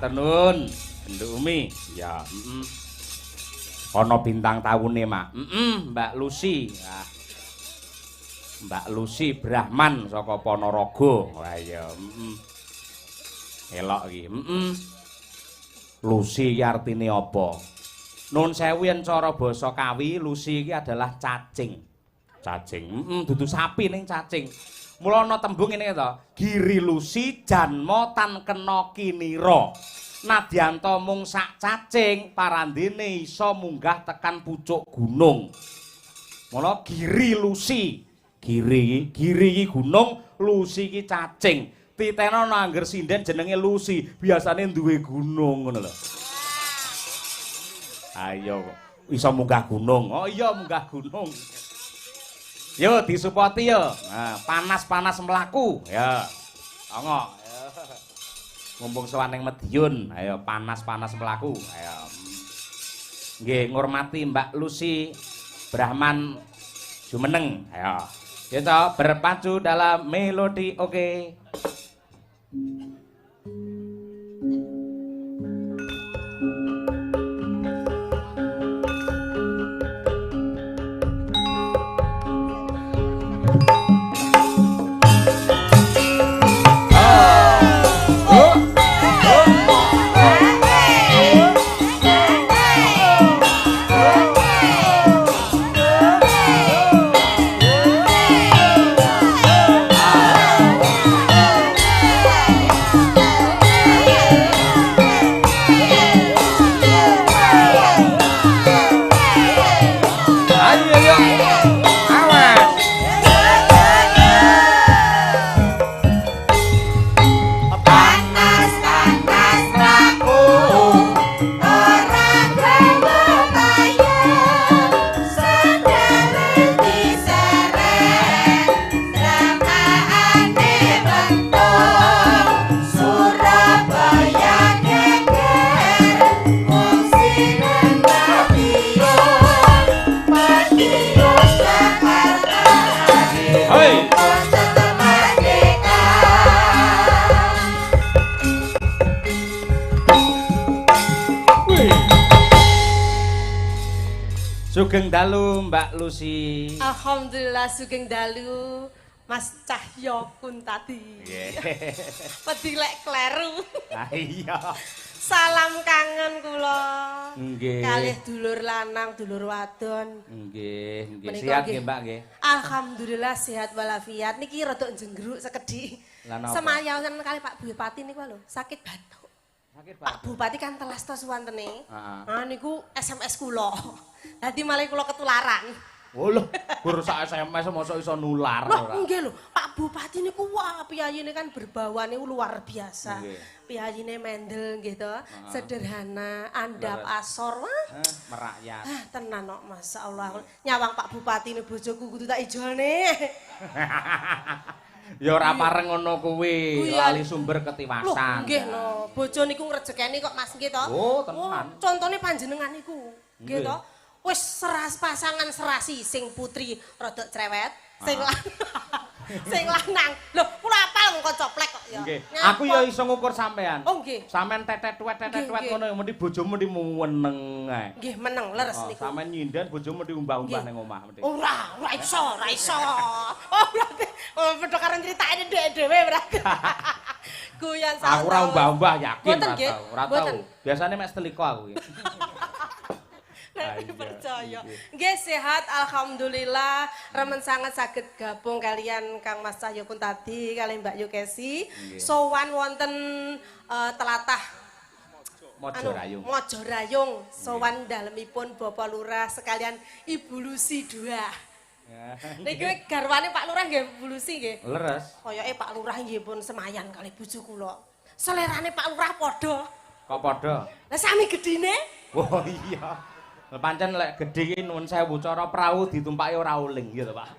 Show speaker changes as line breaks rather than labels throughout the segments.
matur nuwun. Nduk Umi. Ya, Ana bintang tawune, Mak. Mbak Lucy. Ah. Mbak Lucy Brahman saka Ponorogo. Wah iya, Elok iki. Lucy iki artine apa? Nun sewu yen cara basa Kawi, Lucy iki adalah cacing. Cacing. Dudu sapi ning cacing. Mula ana tembung ngene to. Giri Lucy janma tan kena kinira. Nadyanto mung sak cacing, parandene iso munggah tekan pucuk gunung. Mula Giri Lucy. Giri iki gunung, Lucy iki cacing. Titeno nangger sinden jenenge Lucy, biasane duwe gunung ngono lho. Ayo iso munggah gunung. Oh iya munggah gunung. Yo disupoti yo. Nah, panas-panas mlaku. Ya. Tongok. Mumpung sowan ning Madiun, ayo panas-panas mlaku. Ayo. Nggih ngurmati Mbak Lucy Brahman Jumeneng. Ayo. Kita berpacu dalam melodi oke. Sugeng dalu Mbak Lucy.
Alhamdulillah sugeng dalu Mas Cahyo Kuntadi. Wedi lek kleru.
Ah iya.
Salam kangen kula.
Nggih.
Kalih dulur lanang, dulur wadon.
Nggih, nggih. Sehat nggih Mbak nggih.
Alhamdulillah sehat walafiat. Niki rada jenggeruk sekedhik. Semayasan kali Pak Bupati niku lho, sakit batuk.
Sakit
Pak Bupati kan telas to suwantene.
Heeh.
Ah niku SMS kula. Dadi malah kula ketularan.
Oh lho, gur sak SMS mosok iso nular
Loh,
ora.
nggih lho, Pak Bupati niku wah piyayine kan berbawane luar biasa. Piyayine mendel nggih to, sederhana, andap asor. Wah,
merakyat.
Tenan kok masyaallah. Nyawang Pak Bupati ne bojoku kudu tak ijolne.
Ya ora pareng ngono kuwi, lali sumber ketiwasan.
Loh, nggih no, bojo niku ngrejekeni kok Mas nggih to.
Oh, tenan.
Contone panjenengan niku. Nggih to. Wis seras pasangan serasi sing putri rada cerewet, sing sing lanang. Lho, kula apal kok coplek kok ya.
Nggih. Aku ya iso ngukur sampean.
Oh, nggih.
Sampean tetet-tuet ngono mesti bojomu mesti meneng ae.
Nggih, meneng leres niku.
Sampean nyinden bojomu mesti umbah-umbah ning omah mesti.
Ora iso. Oh, berarti padha karo critane dhek dhewe berarti. Guyon sak.
Aku ora umbah-umbah yakin
ora
tau. Biasane mek setelika aku.
Percaya. Nggih sehat alhamdulillah. Remen sangat saged gabung kalian Kang Mas Cahyo Kuntadi kali Mbak Yukesi. Sowan wonten telatah Mojo Rayung. Sowan dalemipun Bapak Lurah sekalian Ibu Lucy 2. Niki garwane Pak Lurah nggih Bu Lucy nggih.
Leres.
Koyoke Pak Lurah nggih pun semayan kali bojo kula. Selerane Pak Lurah padha.
Kok padha?
Lah sami gedine?
Oh iya. Pancen lek gedhe iki nuwun sewu cara prau ditumpaki ora uling gitu, Pak.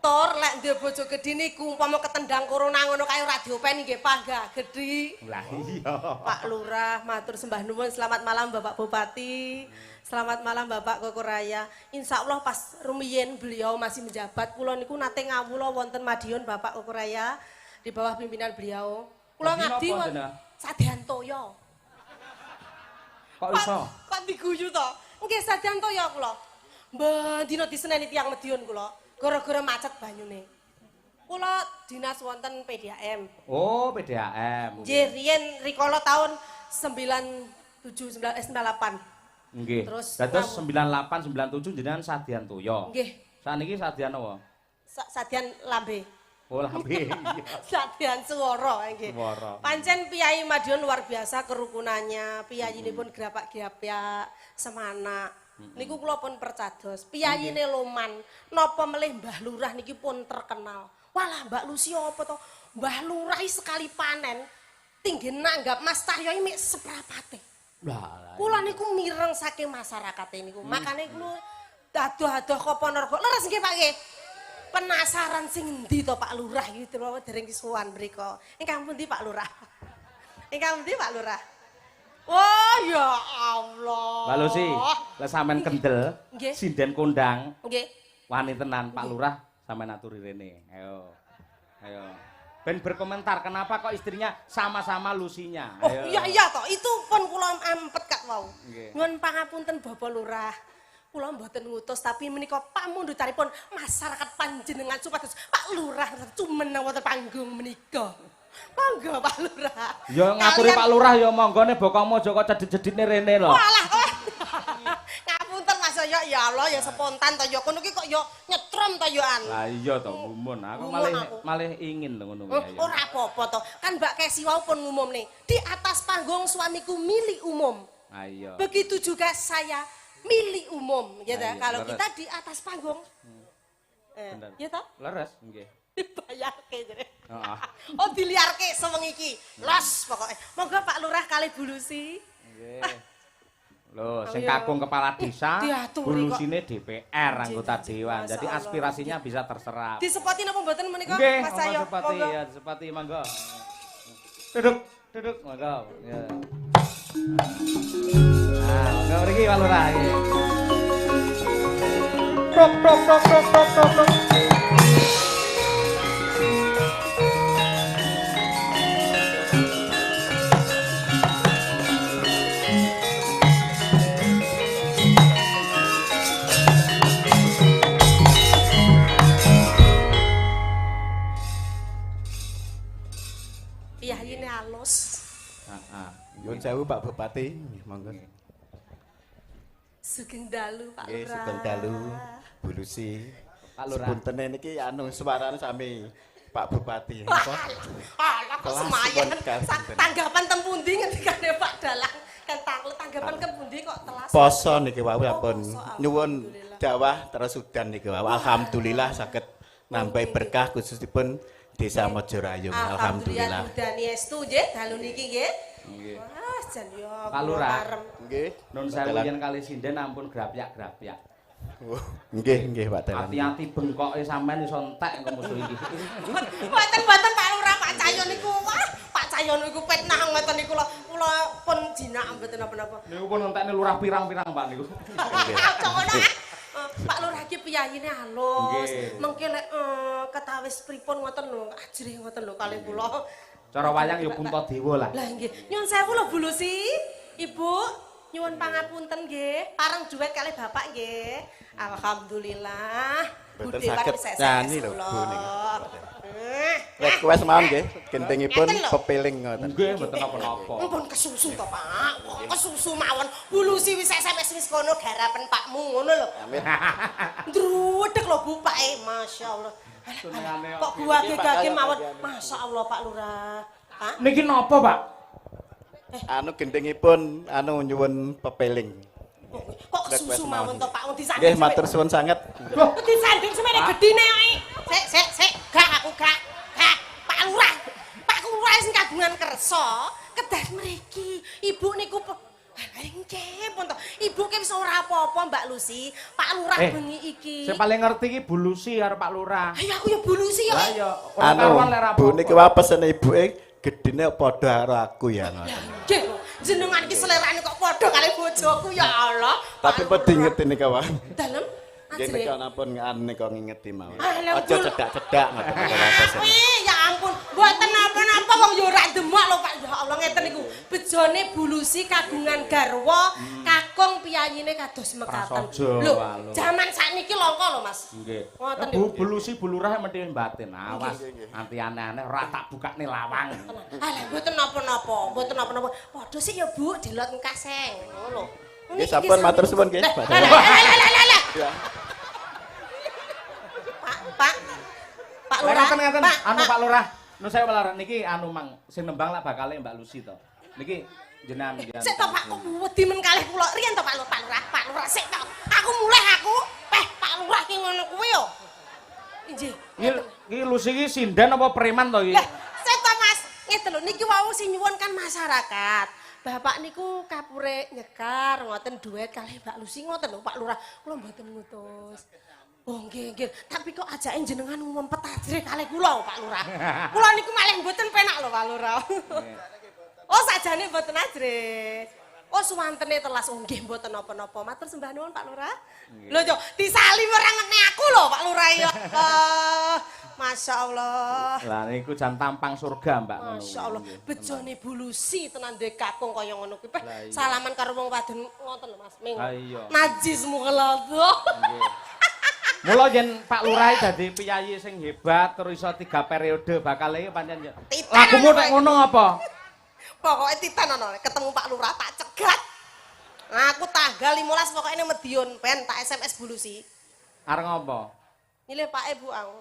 Tur lek duwe bojo gedhe niku umpama ketendang corona ngono kae ora diopeni nggih panggah gedhi.
Lah iya.
Pak Lurah matur sembah nuwun selamat malam Bapak Bupati. Selamat malam Bapak Kokoraya. Insyaallah pas rumiyin beliau masih menjabat kula niku nate ngawula wonten Madiun Bapak Kokoraya di bawah pimpinan beliau. Kula ngabdi Sadean toya.
Kok iso?
Kok diguyu to? Nggih sadean toya kula. Mbah dina diseneni tiyang Madiun kula, gara-gara macet banyune. Kula dinas wonten PDAM.
Oh, PDAM.
Nggih, riyen rikala taun 98.
Nggih.
Terus
Dados 98 97 jenengan Sadian Toya.
Nggih.
Saniki Sadian apa?
Sadian lambe.
Oh, lambe.
Sadian swara nggih.
Swara.
Pancen Piyai Madiun luar biasa kerukunannya, piyayinipun grapak-grapyak semana. Niku kula pun percados. Piyayine Loman, napa melih Mbah Lurah niki pun terkenal. Walah Mbak Lucy apa to? Mbah Lurah sekali panen tinggi nanggap Mas Cahyo iki mek seprapate.
Lah,
Kula niku mireng saking masyarakat niku. Makane kula dadoh-adoh ka Ponorogo. Leres nggih Pak nggih. Penasaran sing endi to Pak Lurah iki dereng sowan mriko. Ingkang pundi Pak Lurah? Ingkang pundi Pak Lurah? Oh ya Allah.
Mbak Lucy, lek sampean kendel,
Nggih.
sinden kondang,
Nggih.
wani tenan Pak Lurah sampean aturi rene. Ayo. Ayo. Ben berkomentar kenapa kok istrinya sama-sama Lusinya.
Oh
Ayo.
iya toh, itu pun kula empet kak wau.
Nggih.
Nyuwun pangapunten Bapak Lurah. Kula mboten ngutus tapi menika pamundutaripun masyarakat panjenengan supados Pak Lurah cumen wonten panggung menika. Monggo Pak Lurah.
Ya ngapuri Pak Lurah ya monggone bokomu aja kok cedhit-cedhitne rene lho.
Walah. Ngapunten Mas Yoyo ya Allah ya spontan to ya kono ki kok ya nyetrum to yo an.
Lah iya to ngumun aku
Ngumun
malih
aku.
malih ingin lho ngono kuwi.
Ora apa-apa to. Kan Mbak Kesi wau pun ngumumne, di atas panggung suamiku milik umum.
Ah iya.
Begitu juga saya milik umum, ya
Nah,
ta?
iya,
Kalau
leres.
kita di atas panggung.
Bener.
Ya ta?
Leres nggih.
Dibayarke jere.
Heeh.
Oh diliarke sewengi iki. Los pokoke. Monggo Pak Lurah kalih Bu Lucy.
Nggih. Loh, sing
Ayo.
kakung kepala desa,
Diaturi kok.
bulusine DPR anggota
Jin,
dewan.
Masya
Jadi
Allah.
aspirasinya bisa terserap.
Disepoti napa mboten menika
Nggih,
Mas Cahyo?
sepati
Monggo.
ya, sepati monggo. Duduk, monggo. Ya. Nah, monggo mriki Pak Lurah iki. Tok.
Piyayine halus.
Heeh.
Nyuwun sewu Pak Bupati, nggih monggo.
Sugeng dalu Pak
Nggih,
Lurah.
sugeng dalu Bu Lucy.
Pak Lurah.
Sepuntene niki anu suarane sami Pak Bupati. Napa?
Alah kok
Kelas
semayan.
pun kan.
Tanggapan tempundi ngendikane Pak Dalang. Kan tanggapan kepundi kok telas.
Poso niki wau ampun
poso,
nyuwun
alhamdulillah.
dawah terus udan niki wau. Alhamdulillah saged nambahi berkah khususipun Desa Mojorayung. Alhamdulillah.
Dani estu nggih dalu niki nggih.
Nggih.
Wah, jan yo.
Pak Lurah.
Nggih.
Nun sewu yen kali sinden ampun grapyak-grapyak.
Oh, nggih Pak Dalang.
Hati-hati bengkoke sampean iso entek engko musuh iki.
Mboten Pak Lurah, Pak Cahyo niku. Wah, Pak Cahyo niku fitnah ngoten niku lho. Kula pun jinak mboten napa-napa.
Niku pun entekne lurah pirang-pirang Pak niku.
Cok ngono ah. Pak Lurah iki piyayine halus.
Nggih.
Mengke lek ketawis pripun ngoten lho, ajrih ngoten lho kalih kula.
Cara wayang ya Puntadewa lah.
Lah nggih, nyuwun sewu lho Bu Lucy. Ibu, nyuwun pangapunten nggih. Pareng duet kalih Bapak nggih. Alhamdulillah.
Boten
Budhe
saged
wis sesek
nyanyi lho,
kula.
Bu, niku.
Eh,
Request mawon nggih, gentingipun
Ngeten lho.
pepiling ngoten.
Nggih, mboten apa-apa.
Mumpun kesusu to, Pak. Wah, kesusu mawon. Bu Lucy wis sampe wis kono garapen Pakmu ngono lho.
Amin.
Ndrudek lho Bu Pak, masyaallah.
Senengane
Kok buah-gage mawon. Masyaallah Pak Lurah. Hah?
Niki napa, Pak?
Anu gentingipun anu nyuwun pepiling.
Kok kesusu mawon to Pak? Disanding.
Nggih matur suwun sanget.
Loh, disanding semene gedine ae. Sik, gak aku gak. Pak Lurah. Pak Lurah sing kagungan kersa, kedah mriki. Ibu niku Nggih, pun to. Ibu ki wis ora apa-apa, Mbak Lucy. Pak Lurah bengi iki.
Sing paling ngerti iki Bu Lucy karo Pak Lurah.
Ayo aku ya Bu Lucy ya.
Lah ya, ora
Anu,
karuan lek ra
Bu
apa-apa.
niki wae pesene ibuke gedine padha karo aku ya ngoten.
Nggih, jenengan iki selerane kok padha kali bojoku ya Allah.
Tapi
Pak
pedi
Lurah.
ngerti nika wae.
Dalem
Nggih
ajre.
nika napa nika ngingeti mawon.
Ah, lha,
Aja
Bu.
cedak-cedak ngoten ora pesene.
Ya ampun, mboten napa-napa wong yo ora tak demak lho Pak. Ya Allah ngeten niku. Bejone bulusi kagungan garwa, kakung piyayine kados mekaten. Lho, jaman sakniki langka lho Mas.
Nggih.
Ngoten
Bu bulusi bulurah mesti batin. Awas. Nanti aneh-aneh ora tak bukakne lawang.
Alah mboten napa-napa, mboten napa-napa. Padha sik ya Bu, dilot kaseng. Ngono.
Nggih sampun matur suwun nggih.
Pak Lurah.
Ngaten anu Pak Lurah. Nun saya Pak Lurah niki anu mang sing nembang lah bakale Mbak Lucy to. Niki jenengan.
Sik to Pak, wedi men kalih kula. Riyen to Pak Lurah sik to. Aku mulih aku. Pak Lurah ki ngono kuwi yo. Injih.
Iki Lucy iki sinden apa preman to iki?
Lah, sik to Mas. Ngeten lho niki wau sing nyuwun kan masyarakat. Bapak niku kapure nyekar ngoten duet kalih Mbak Lucy ngoten lho Pak Lurah. Kula mboten ngutus. Oh nggih nggih, tapi kok ajake jenengan ngumpet ajre kalih kula Pak Lurah. Kula niku malah mboten penak lho Pak Lurah. Oh sakjane mboten ajre. Oh suwantene telas oh nggih mboten napa-napa. Matur sembah nuwun Pak Lurah. Lho yo disali ora ngene aku lho Pak Lurah ya. Masya Allah.
Lah niku jan tampang surga Mbak ngono.
Masya Allah. Bejone bulusi tenan ndek kakung kaya ngono kuwi. Salaman karo wong wadon ngoten lho Mas. Ming. Najis mukhlado.
Mula yen Pak Lurah dadi piyayi sing hebat terus iso 3 periode bakal iki pancen lagumu nek ngono apa?
Pokoke titan ana ketemu Pak Lurah tak cegat. Aku tanggal 15 pokoknya ning Medion ben tak SMS bulusi.
Areng apa?
Milih Pak Bu aku.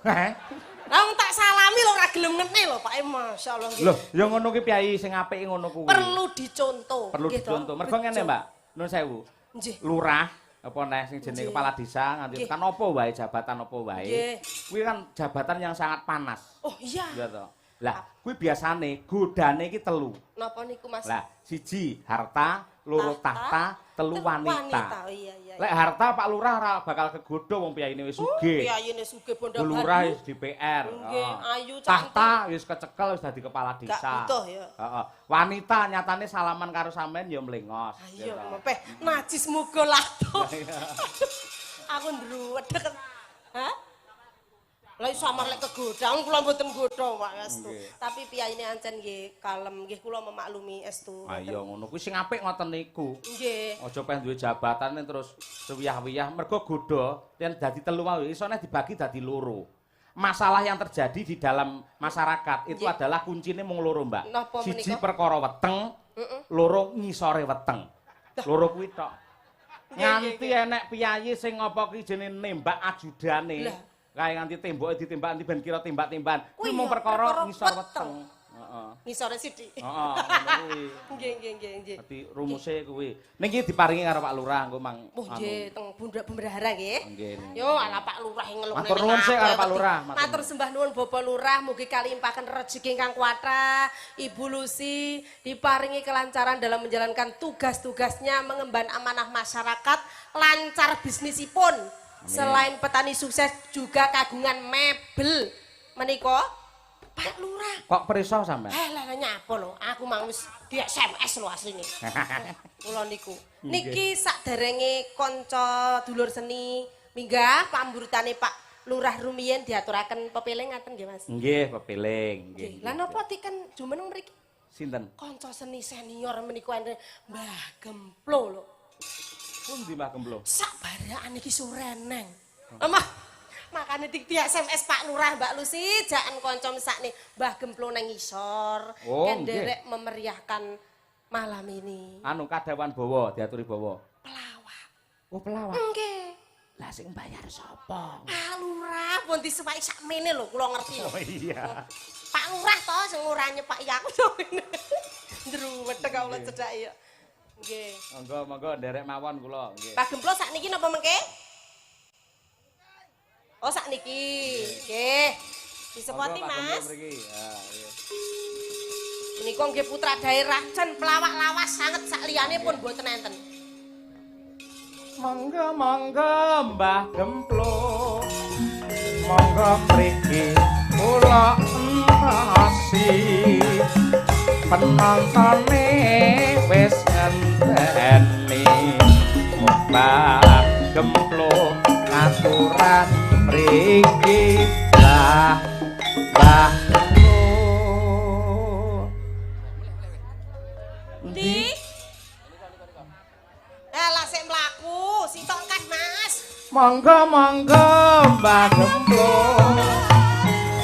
Lah tak salami lho ora gelem ngene lho Pak masyaallah nggih.
Lho, ya ngono ki piyayi sing apik ngono kuwi.
Perlu dicontoh.
Perlu dicontoh. Mergo ngene Mbak, nuwun sewu.
Nggih.
Lurah apa neh sing jenenge kepala desa nganti kan apa wae jabatan apa wae. Kuwi kan jabatan yang sangat panas.
Oh iya.
Iya to. Lah, kuwi biasane godane iki 3.
Napa niku Mas?
Lah, 1 harta, 2 tahta, 3 wanita.
Oh iya iya.
Lek harta Pak Lurah ora bakal kegodho wong piyayine wis sugih.
Piyayine sugih bondo
baru. Lurah wis DPR.
Nggih, ayu cantik.
Tahta wis kecekel wis dadi kepala desa.
Gak butuh ya.
Heeh. Wanita nyatane salaman karo sampean ya mlengos.
Ayo, mepeh najis muga lato. Aku ndruwedeg. Hah? Lah iso amar lek kegodang kula mboten godho Pak Estu. Tapi piyayine ancen nggih kalem nggih kula memaklumi Estu.
Ayo ngono kuwi sing apik ngoten niku.
Nggih.
Aja peh duwe jabatan terus sewiyah-wiyah mergo godho yen dadi 3 wae isone dibagi dadi 2. Masalah yang terjadi di dalam masyarakat itu adalah kuncine mung 2 Mbak. Siji perkara weteng, 2 ngisore weteng. 2 kuwi tok. Nganti enek piyayi sing apa ki jenenge nembak ajudane. Kae nganti temboke ditembak nanti ben kira tembak-tembakan. Kuwi mung perkara ngisor weteng. Heeh.
Ngisore sithik.
Heeh, ngono kuwi.
Nggih nggih nggih.
Dadi rumuse kuwi. Ning iki diparingi karo Pak Lurah engko mang.
Oh nggih, teng Bendahara nggih.
Nggih.
Yo ala Pak Lurah ngelung.
Matur nuwun sik karo Pak Lurah.
Matur sembah nuwun Bapak Lurah, mugi kalimpahaken rejeki ingkang kuwatra. Ibu Lucy diparingi kelancaran dalam menjalankan tugas-tugasnya mengemban amanah masyarakat, lancar bisnisipun. Selain petani sukses juga kagungan mebel. Menika Pak Lurah.
Kok preso sampean?
Lah nyapa lho, aku mang wis di SMS lho asline. Kula niku. Niki saderenge kanca dulur seni minggah pamburutane Pak Lurah rumiyin diaturaken pepiling ngaten nggih Mas.
Nggih, pepiling nggih.
Lah napa tiken jumeneng mriki?
Sinten?
Kanca seni senior menika Mbah Gemplo lho.
Pundi Mbah Gemplo?
Sak baraan iki sureneng. Makane di SMS Pak Lurah Mbak Lucy jaken kanca mesakne Mbah Gemplo nang ngisor. Kenderek memeriahkan malam ini.
Anu kadawan bawa diaturi bawa.
Pelawak.
Oh, pelawak.
Nggih.
Lah sing bayar sapa?
Pak Lurah pun disuwaki sakmene lho kula ngerti.
Oh iya.
Pak Lurah to sing ora nyepaki aku to. Ndruwedeg kula cedhak ya. Nggih.
Monggo nderek mawon kula nggih.
Pak Gemplo sakniki napa mengke? Oh sakniki. Nggih. Disepoti Mas. Menika nggih putra daerah jan pelawak lawas sanget sak liyane pun mboten enten.
Monggo Mbah Gemplo. Monggo mriki kula entasi. Penontone wis ngenteni Mbah Gemplo aturan mriki Mbah Gemplo
sitok kan, Mas.
Monggo Mbah Gemblung.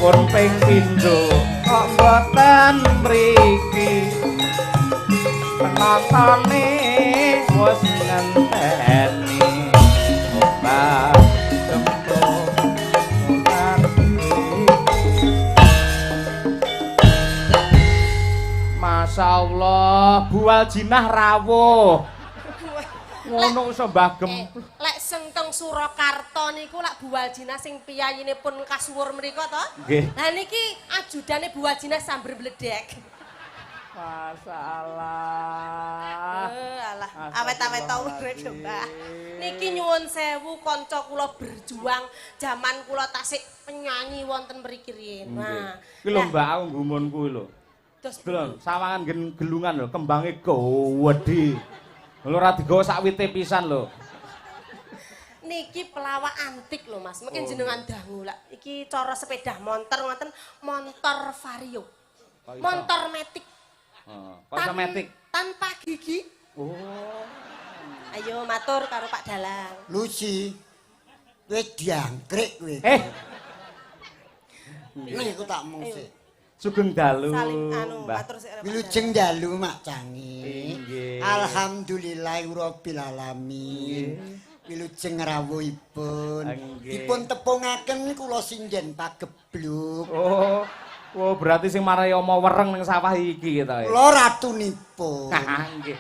Pun ping pindho kok mboten mriki. Penontone wis ngenteni. Mbah Gemblung. Masya Allah, bual jinah rawuh. Ngono iso Mbah Gemblung.
Lek sing teng Surakarta niku lak bual jinah sing piyayinipun kasuwur mriku to.
Nggih.
Lah niki ajudane bual jinah sambar bledek.
Masalah.
Alah, awet-awet ta urip yo, Mbah. Niki nyuwun sewu kanca kula berjuang jaman kula tasik penyanyi wonten mriki riyin. Nah,
Kuwi lho Mbak aku nggumun kuwi lho.
terus
Delon, sawangan gelungan lho, kembange gowedhi. Lho ora digawa sak wite pisan lho.
niki pelawak antik lho Mas. Mungkin jenengan dangu lah. Iki cara sepeda montor ngoten, montor Vario. Montor metik.
Kok iso metik?
Tanpa gigi.
Oh.
Ayo matur karo Pak Dalang.
Lucy, kowe diangkrek kowe. Niku tak mung sik.
Sugeng dalu.
Saling
Mbah.
matur sik karo Pak
Wilujeng dalu Mak Cangi.
Inggih.
Alhamdulillahirabbil alamin. Wilujeng rawuhipun.
Inggih.
Dipun tepungaken kula sinjen pagebluk.
Oh. Oh, berarti sing marai oma wereng ning sawah iki to.
Kula ratunipun.
Nggih.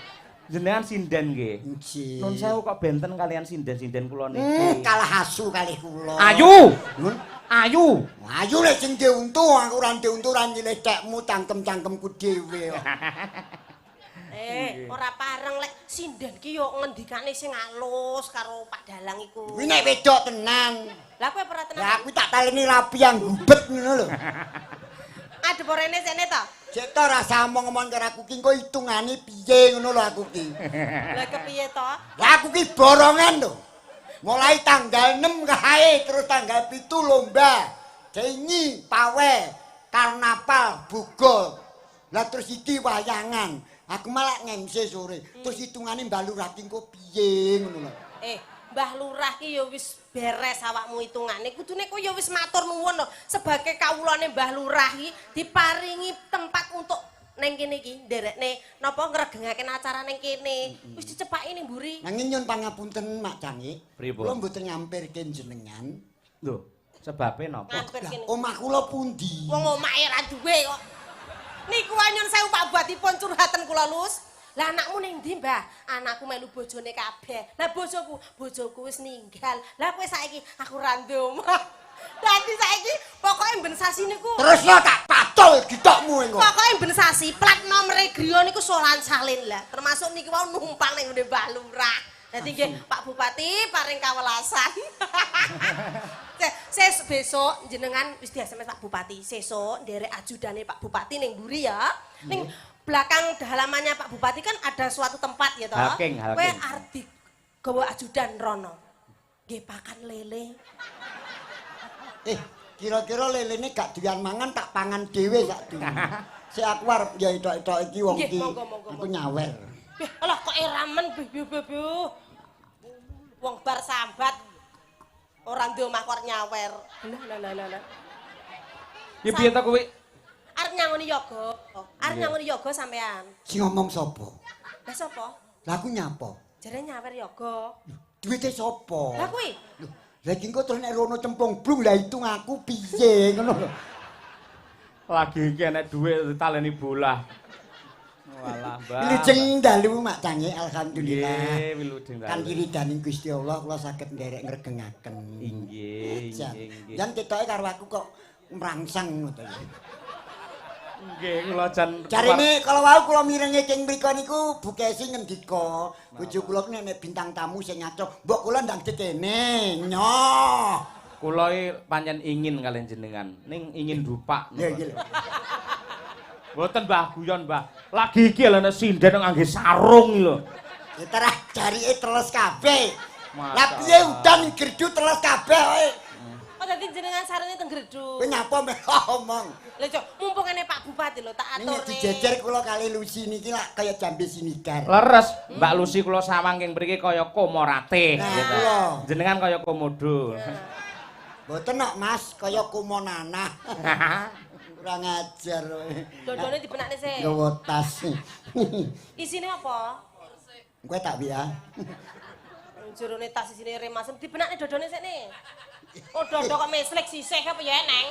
Jenengan sinden nggih.
Nggih.
Nun sewu kok benten kalian sinden-sinden kula niki.
Kalah asu kalih kula.
Ayu.
Nun,
Ayu.
ayu lek sing diuntu aku ora diuntu ora nyilekmu cangkem-cangkemku dhewe.
Ora pareng lek sinden ki yo ngendikane sing alus karo Pak Dalang iku.
Kuwi nek wedok tenan.
Lah kowe ora tenan.
Ya aku tak taleni rapi yang gubet ngono lho.
Adep rene sene to.
Cek to rasa ngomong karo aku ki engko hitungane piye ngono lho aku ki.
Lah kepiye to?
Lah aku ki borongan lho. Mulai tanggal 6 kae terus tanggal 7 lomba. Dengi, pawe, karnaval, bugol. Lah terus iki wayangan. Aku malah ngemse sore. Terus hitungane mbalurake engko piye ngono lho.
Mbah Lurah ki ya wis beres awakmu hitungane. Kudune kowe ya wis matur nuwun lho. Sebagai kawulane Mbah Lurah ki diparingi tempat untuk ning kene iki nderekne napa ngregengaken acara ning kene. Wis dicepaki ning mburi.
Nanging nyun pangapunten Mak Cangi.
Pripun?
Kula mboten nyampirke jenengan.
Lho, sebabe napa?
Ngampir kene.
Omah kula pundi?
Wong omahe ra duwe kok. Niku anyun sewu Pak Buatipun curhaten kula Lus. Lah anakmu ning ndi, Mbah? Anakku melu bojone kabeh. Lah bojoku wis ninggal. Lah kowe saiki aku ra ndek omah. Dadi saiki pokoke ben sasi niku.
Terus yo tak patul gitokmu engko.
Pokoke ben sasi plat nomere griya niku Solan Salin lah. Termasuk niki wau numpang ning ngene Mbah Lurah. Dadi nggih Pak Bupati paring kawelasan. Ses besok jenengan wis di SMS Pak Bupati. Sesuk nderek ajudane Pak Bupati ning mburi ya. Ning belakang halamannya Pak Bupati kan ada suatu tempat ya toh.
Halking.
Kowe arep gawa ajudan rono. Nggih pakan lele.
Kira-kira lelene gak doyan mangan tak pangan dhewe sak dulu. Sik aku arep ya etok-etok iki wong
Nggih,
iki.
monggo.
Aku nyawer.
Alah kok ramen bebe. Wong bar sambat ora ndek omah kok nyawer. Lah.
Ya piye ta kuwi?
Arep nyangoni yoga. Arep nyangoni yoga sampean.
Sing ngomong sapa?
Lah sapa?
Lah aku nyapa?
Jare nyawer yoga.
Duwite sapa?
Lah kuwi.
Lah iki engko terus nek rono cemplung blung lah hitung aku piye ngono lho.
Lagi iki enek dhuwit ditaleni bolah. Walah, Mbah.
Wilujeng dalu Mak Cangi alhamdulillah.
Nggih, wilujeng dalu.
Kan wiridaning Gusti Allah kula saged nderek ngregengaken.
Inggih.
Jan ketoke karo aku kok mrangsang ngono to.
Nggih, kula jan
Jarine kalau wau kula mirengi king mriku niku Bu Kesi ngendika, bojo kula nek bintang tamu sing ngaco, mbok kula ndang kene. Nyoh.
kula pancen ingin kalian jenengan, ning ingin dupak.
Ya iki lho.
Mboten Mbah guyon, Mbah. Lagi iki lho nek sinden ngangge sarung lho.
Ya terah jarike teles kabeh.
Masa
Lah piye udan gerdu teles kabeh kowe.
Oh dadi jenengan sarene teng Greduk.
Kowe nyapa meh omong.
Lha cok, mumpung ngene Pak Bupati lho tak
Ning
aturne.
dijejer kula kali Lucy niki lak kaya jambe sinigar.
Leres, Mbak Lucy kula sawang king mriki kaya Komorate
Nah,
gitu.
kula.
Jenengan kaya Komodo.
Mboten kok Mas, kaya kumonanah. Kurang ajar kowe.
Dodone dibenakne sih.
Nggawa tas.
Isine apa?
Kowe tak ya.
Jerone tas isine remasem dibenakne dodone sik ne. Oh dodo kok meslek sisih apa ya Neng?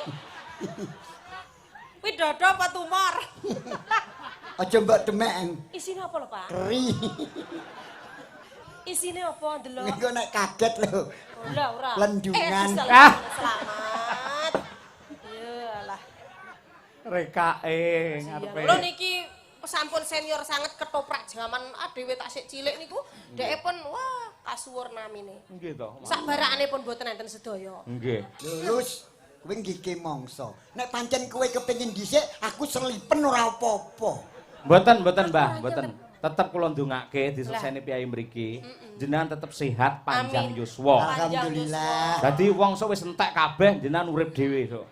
Kuwi dodo apa tumor?
Aja mbok demek.
Isine apa lho, Pak?
Keri.
Isine apa ndelok?
Niku nek kaget lho.
Ora.
Lendungan.
Selamat. Yalah.
Rekake ngarepe.
Lho niki sampun senior sangat ketoprak jaman dhewe tak sik cilik niku dhek pun wah kasuwur namine.
Nggih to.
Sak barakane pun boten enten sedaya.
Nggih.
Lulus kowe ngiki mangsa. Nek pancen kowe kepengin dhisik, aku selipen ora apa-apa.
Mboten, Mbah, mboten. Tetep kula ndongake diseleseni piyai mriki. Jenengan tetep sehat, panjang
Amin.
yuswa.
Alhamdulillah.
Dadi wong sok wis entek kabeh jenengan urip dhewe sok.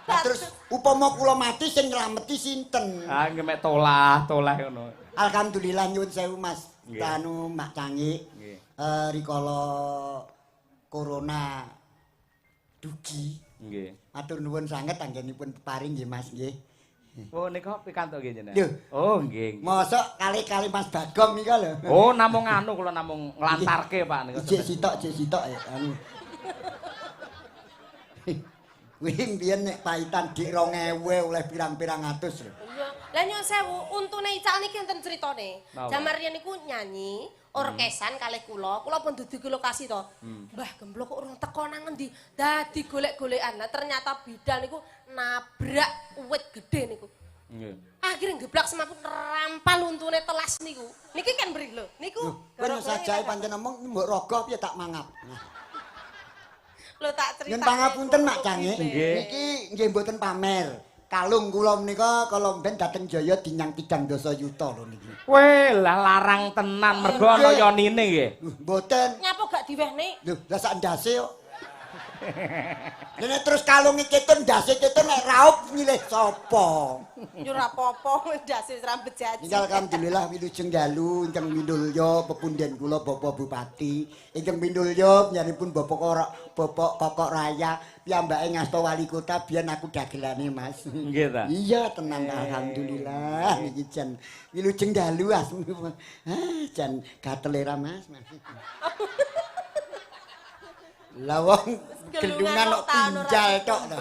Nah, terus upama kula mati sing nylameti sinten?
Ah ngemek tolah ngono.
Alhamdulillah nyuwun sewu Mas.
Nggih.
Anu Mbak Canggih.
Nggih.
Rikala corona dugi.
Nggih.
Matur nuwun sanget anggenipun peparing nggih Mas nggih.
Oh nika pikantuk nggih jenengan.
Lho.
Oh nggih.
Mosok kali-kali Mas Bagong nika lho.
Oh namung anu kula namung nglantarke Pak nika.
Jek sitok ya anu. Kuwi mbiyen nek paitan dik 2000 oleh pirang-pirang atus lho.
Iya. Lah nyuwun sewu, untune Ical niki enten critane.
Napa?
Jaman riyen niku nyanyi, orkesan kalih kula pun dudu ke lokasi to. Mbah Gemblok kok urung teko nang endi? Dadi golek-golekan. Lah ternyata bidal niku nabrak uwit gedhe niku.
Nggih.
Akhirnya geblak semaput rampal untune telas niku. Niki kan beri lho. Niku
Kowe sajae pancen ngomong mbok rogo piye tak mangap.
lho tak cerita.
Yen pangapunten Mak Canggih.
Nggih.
Niki nggih mboten pamer. Kalung kula menika kala mben dateng Jaya dinyang 3 dasa yuta lho niki.
Weh lah larang tenan mergo ana yonine nggih.
Mboten.
Nyapa gak diwehne?
Lho, lah sak ndase kok. Nek terus kalung iki ketun ndase ketun nek raup nyilih sapa?
Yo ora apa-apa ndase rambut jaji.
Ingkang alhamdulillah wilujeng dalu ingkang mindulya pepunden kula Bapak Bupati, ingkang mindulya panjenenganipun Bapak Kokok Raya, piyambake ngasta wali kota biyen aku dagelane Mas.
Nggih ta.
Iya tenan alhamdulillah niki jan wilujeng dalu jan gatelera Mas. Lah wong gendungan kok pinjal tok to.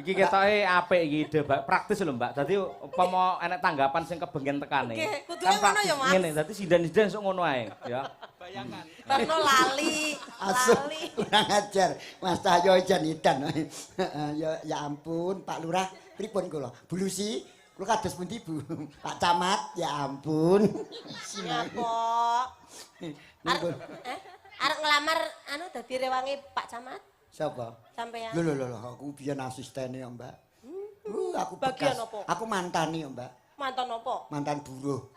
Iki ketoke apik iki ide praktis lho Mbak. Dadi upama enek tanggapan sing kebengen tekane.
Nggih, kudune ngono ya, Mas.
Ngene, dadi sindan-sindan sok ngono ae, ya.
Bayangan.
Karena lali.
Asuh
Lali.
kurang ajar Mas Cahyo jan edan. Ya ampun Pak Lurah pripun kula? Bulusi kula kados pundi Bu? Pak Camat ya ampun.
Ya, Pok. Arek ngelamar anu dadi rewange Pak Camat
Siapa?
sampean.
Lho aku biyen asistene ya Mbak. Aku
Bagian
bekas.
apa?
Aku mantane ya Mbak.
Mantan apa?
Mantan buruh.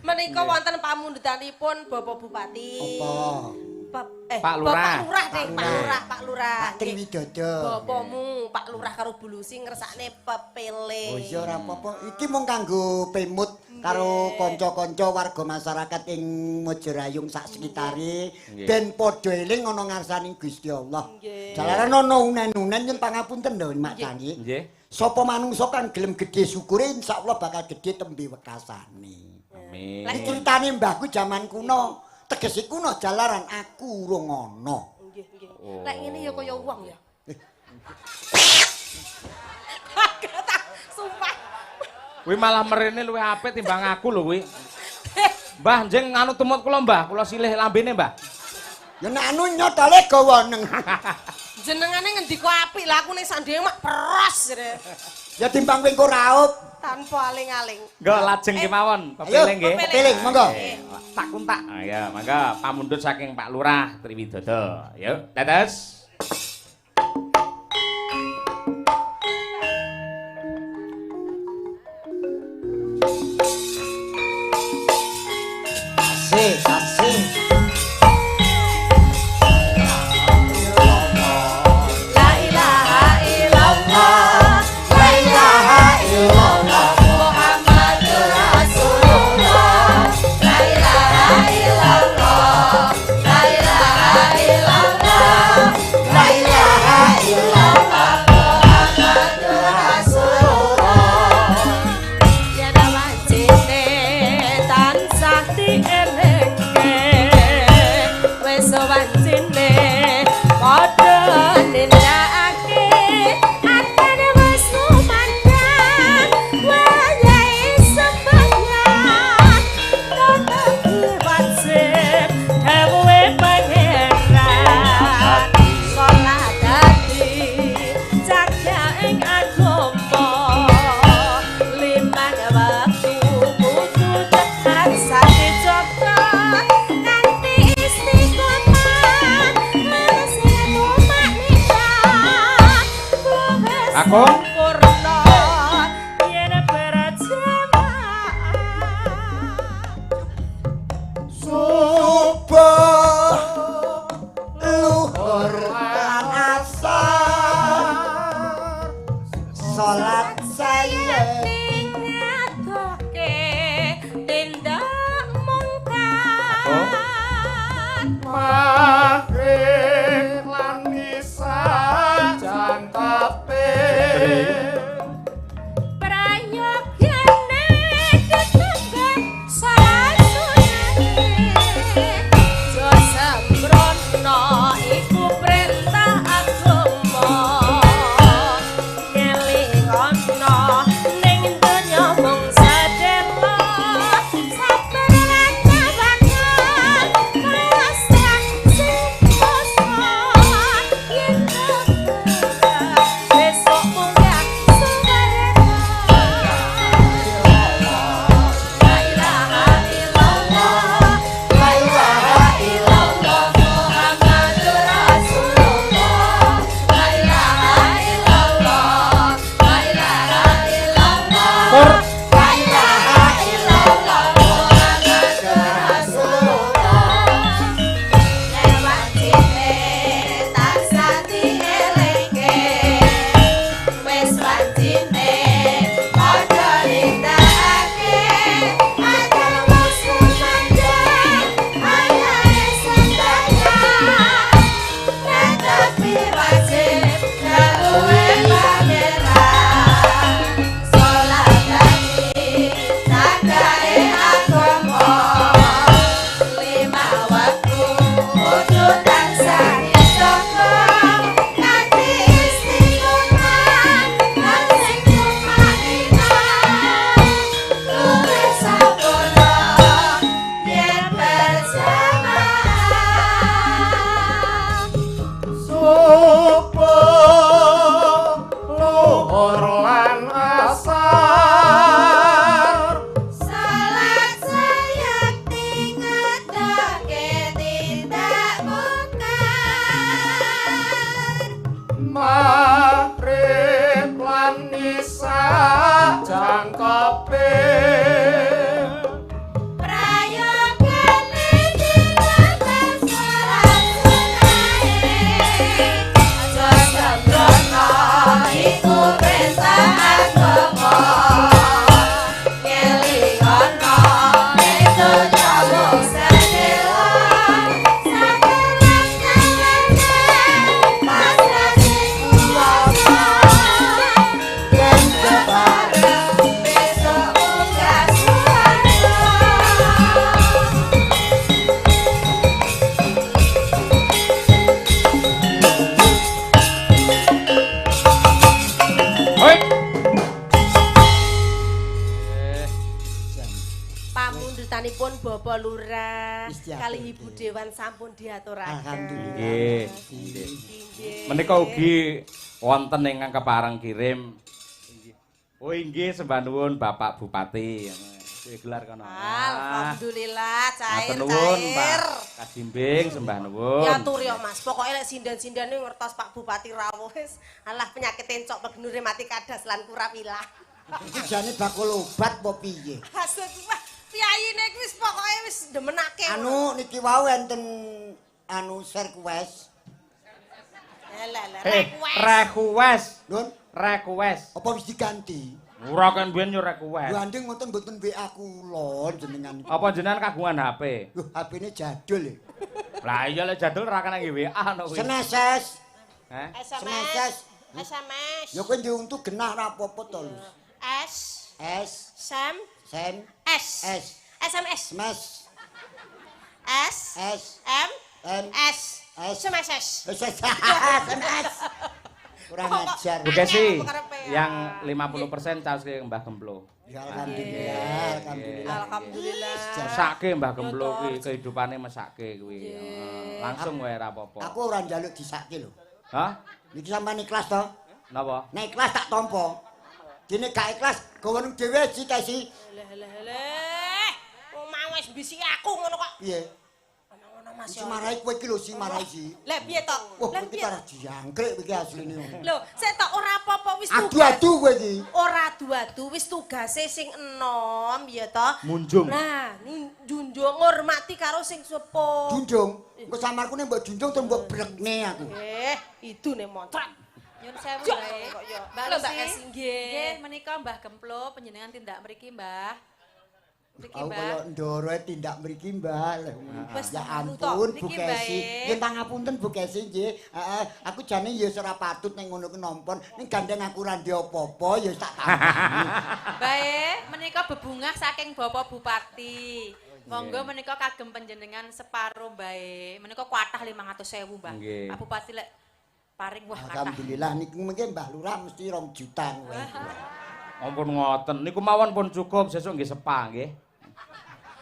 Menika wonten pamundutanipun Bapak Bupati.
Apa?
Pak Lurah.
Bapak Lurah deh, Pak Lurah.
Pak Triwidodo.
Bapakmu Pak Lurah karo Bulusi ngersakne pepele.
Oh iya ora apa-apa. Iki mung kanggo pemut karo kanca-kanca warga masyarakat ing Mojorayung sak sekitare ben padha eling ana ngarsaning Gusti Allah.
Nggih.
Jalaran ana unen-unen yen pangapunten lho Mak Canggih.
Nggih.
Sapa manungsa kan gelem gedhe syukure insyaallah bakal gedhe tembe wekasane.
Amin.
Lah,
Iki critane mbahku jaman kuno. Tegese kuno jalaran aku urung ana.
Nggih. Lek ngene ya kaya wong ya. Sumpah.
Kuwi malah merene luwih apik timbang aku lho kuwi. Mbah njeng anu tumut kula Mbah, kula silih lambene Mbah.
Ya nek anu nyotole gawaneng.
Jenengane ngendika apik lah aku ning sandhe mak peros.
Ya timbang kowe engko raup.
Tanpa aling-aling.
Nggo lajeng kemawon,
Ayo,
pepele nggih.
pepeling monggo.
Tak kuntak. Ah ya, mangga pamundhut saking Pak Lurah Triwidodo. Yuk, tetes.
Asik, asik.
Aku
sempurna yen berjamaah
subuh luhur lan asar salat saya
ngadoke tindak mungkar
Maghrib lan isa jangkape
prayogane ketemban sasunane jo sembrono iku perintah agama ngelingono ning donya mung sedelo sabar lan tawakkal pasrah sing kosong yen besok munggah suwarga la ilaha illallah la ilaha illallah Muhammadur Rasulullah la ilaha illallah la ilaha illallah la ilaha illallah Muhammadur Rasulullah lewat cine tansah dielingke wis wajine padha nindakake agar musuh mandang ayahe sembahyang tetapi wajib gawe pangeran salat dadi sadae agama lima waktu kudu tansah dijaga kanthi istiqomah lan sing tumainah luwih sampurna yen berjamaah
subuh luhur lan asar
salat saya tingadake tindak mungkar
Maghrib lan isa jangkape
prayogane tindakan salat sunae aja sembrono iku perintah agama ngelingono ning donya mung sedelo sabar lan tawakkal pasrah sing kuwasa yen kebareng besok munggah suwarga
hoi
pamundutanipun Bapak Lurah
Wis diatur,
kali Ibu Dewan sampun diaturaken.
Alhamdulillah.
nggih
Nggih.
menika ugi wonten ingkang kepareng kirim oh inggih sembah nuwun Bapak Bupati gelar kono
Alhamdulillah cair
Matur nuwun
cair.
Pak Kadimbing sembah nuwun
Ya tur ya Mas, pokoknya lek sindan-sindane ngertos Pak Bupati rawuh wis alah penyakit encok pegenure mati kadas lan kurap ilang.
iki jane bakul obat apa piye
Hasud wah piyayine iki wis pokoke wis demenake.
anu niki wau enten anu request
Lah
request
Nun
request
apa wis diganti
ora kan biyen yo request
Banding ngoten mboten WA kula jenengan
apa jenengan kagungan HP
Loh, HP-ne jadul ya.
lah iya lek jadul ra kena nggih WA no kuwi
Seneses.
Heh?
SMS. SMS.
Ya kowe diuntu genah ra apa-apa to, Lus.
S.
S,
Sam.
Sem,
S.
S,
SMS.
Smash,
S.
S,
M.
M,
S.
S.
SMS.
SMS. Kurang ajar.
Bu Kesi,
Aku karepe ya.
yang 50% caos ke Mbah Gemplo.
Ya alhamdulillah, alhamdulillah.
Alhamdulillah.
Mesake Mbah Gemplo kuwi kehidupane mesake kuwi. Langsung wae ra apa-apa.
Aku ora njaluk disake lho.
Hah?
Niki sampean ikhlas to?
Napa?
Nek ikhlas tak tampa. Dene gak ikhlas gawe dhewe si Kesi.
Leh. Wong mau wis bisiki aku ngono kok.
Piye?
Ngono Mas
Sing marahi kowe iki lho sing marahi si.
Lah piye to?
Wah,
Lah
kowe iki
piye?
ora diangkrek iki asline.
Lho, sik tok ora apa-apa wis tugas.
Adu-adu kowe iki.
Ora adu-adu wis tugase sing enom ya to.
Munjung.
Nah, junjung ngormati karo sing sepuh.
Junjung, engko samarku nek mbok junjung terus mbok brekne aku.
Idune montrak.
Nyun sewu
Cuk,
bae.
kok ya.
Mbak
Lho, Mbak
Lucy.
Esi, nggih.
Nggih, menika Mbah Gemplo panjenengan tindak mriki, Mbah. Mriki,
Aku
Mbah.
kaya ndoro tindak mriki, Mbak.
Wes,
Ya
anu
ampun,
Niki,
Bu
Mbak,
Kesi. Yen pangapunten Bu Kesi nggih. Heeh, aku jane ya ora patut ning ngono ku nompon. Ning gandeng aku ora ndek apa-apa ya tak tambani.
Bae, menika bebungah saking Bapak Bupati. Monggo menika kagem panjenengan separo bae. Menika kuatah 500.000, Mbah.
Nggih.
Pak Bupati lek paring wah kathah.
Alhamdulillah niku mungkin Mbah Lurah mesti 2 juta kowe.
Ampun ngoten. Niku mawon pun cukup, sesuk nggih sepa nggih.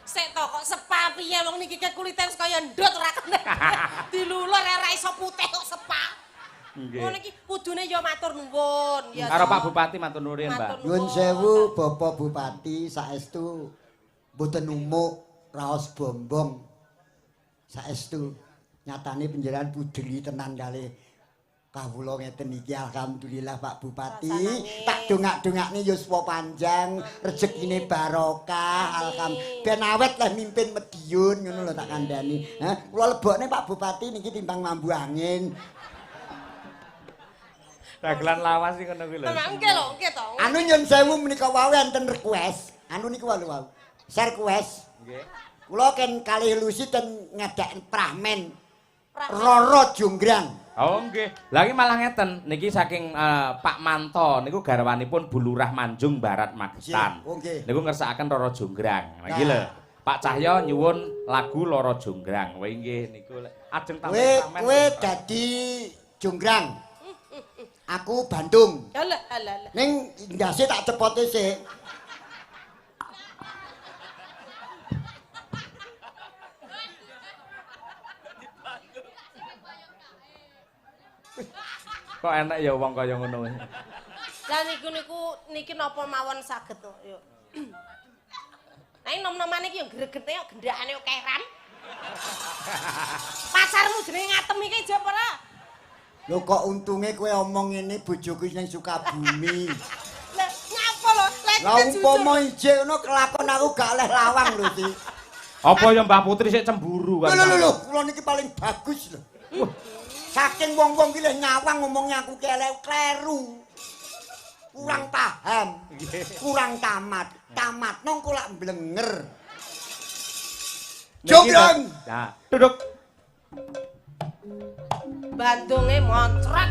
Sik to kok sepa piye wong niki kuliten kaya ndut ora kena. Dilulur ora iso putih kok sepa.
Nggih.
Ngono iki kudune ya matur nuwun ya.
Karo
toh.
Pak Bupati matur nuwun, Mbak.
Nuwun sewu Bapak Bupati saestu mboten umuk raos bombong. Saestu nyatane panjenengan pudri tenan kalih kawula ngeten iki alhamdulillah Pak Bupati.
Rasane.
Tak dongak-dongakne yuswa panjang, rezekine barokah, alhamdulillah. Ben awet lah mimpin Madiun ngono lho tak kandhani. Hah, kula lebokne Pak Bupati niki timbang mambu angin.
Dagelan lawas iki ngono kuwi lho.
Tenang ke lho, nggih to.
Anu nyun sewu menika wae enten request. Anu niku wae wau. Share request.
Nggih.
Kula ken kalih Lucy ten ngadaken pramen Roro Jonggrang.
Oh nggih. Lah iki malah ngeten, niki saking Pak Manto niku garwanipun Bulurah Manjung Barat Magetan.
Oh, nggih.
Niku ngersakaken Roro Jonggrang. Nah iki
Nah.
lho. Pak Cahyo nyuwun lagu Loro Jonggrang. Kowe nggih niku lek ajeng tampil pramen.
Kowe dadi Jonggrang. Aku Bandung.
Alah, alah, alah.
Ning ndase tak cepote sik.
Kok enak ya wong kaya ngono.
Lah niki napa mawon saged to, yuk. Nah, nom-nomane iki yo gregete yo gendakane yo keran. Pasarmu jenenge ngatem iki jep ora?
Lho kok untunge kowe omong ngene bojoku ning Sukabumi.
Lah nyapa lho?
Lah umpama ijek ngono kelakon aku gak oleh lawang lho Ci.
Apa ya Mbah Putri sik cemburu kan?
Lho, kula niki paling bagus lho. Saking wong-wong ki leh nyawang ngomongnya aku kleru. Kurang paham. Kurang tamat. Tamat nong kok lak mblenger. Jonggrang.
Nah, duduk.
Bandunge montrak.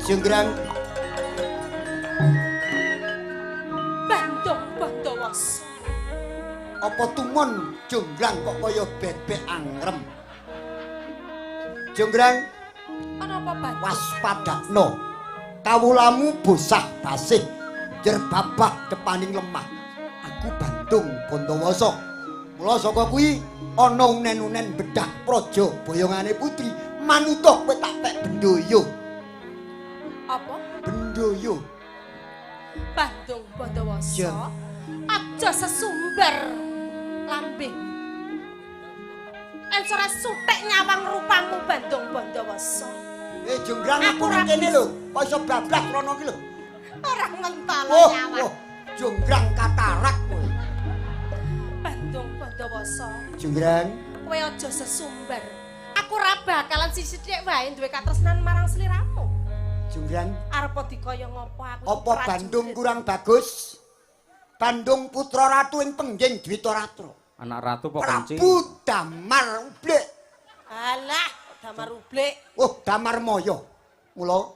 Jonggrang.
Bandung Bondowoso.
Apa tumon jonggrang kok kaya bebek angrem. Jonggrang
Ana apa Bandung?
waspadakno. Kawulamu bosah basih jer babah depaning lemah. Aku Bandung Bondowoso. Mula saka kuwi ana unen-unen bedah praja boyongane putri manuta kowe tak pek bendoyo.
Apa?
Bendoyo.
Bandung Bondowoso.
Ya.
Aja sesumber lambing. Ensora sutek nyawang rupamu Bandung Bondowoso.
Jonggrang aku
Aku
nang
ra
kene lho. Kok iso bablas rono ki lho.
Ora ngentol
Oh,
nyawang.
Jonggrang katarak kowe.
Bandung Bondowoso.
Jonggrang
Kowe aja sesumber. Aku ora bakalan sithik wae duwe katresnan marang sliramu.
Jonggrang
Arep dikaya ngopo aku?
apa
prajurit.
Bandung kurang bagus? Bandung putra ratu ing pengging Dwitaratra.
Anak ratu kok kencing.
Prabu Damar Ublek.
Alah, damar ublek.
Oh, Damar Moyo. Mula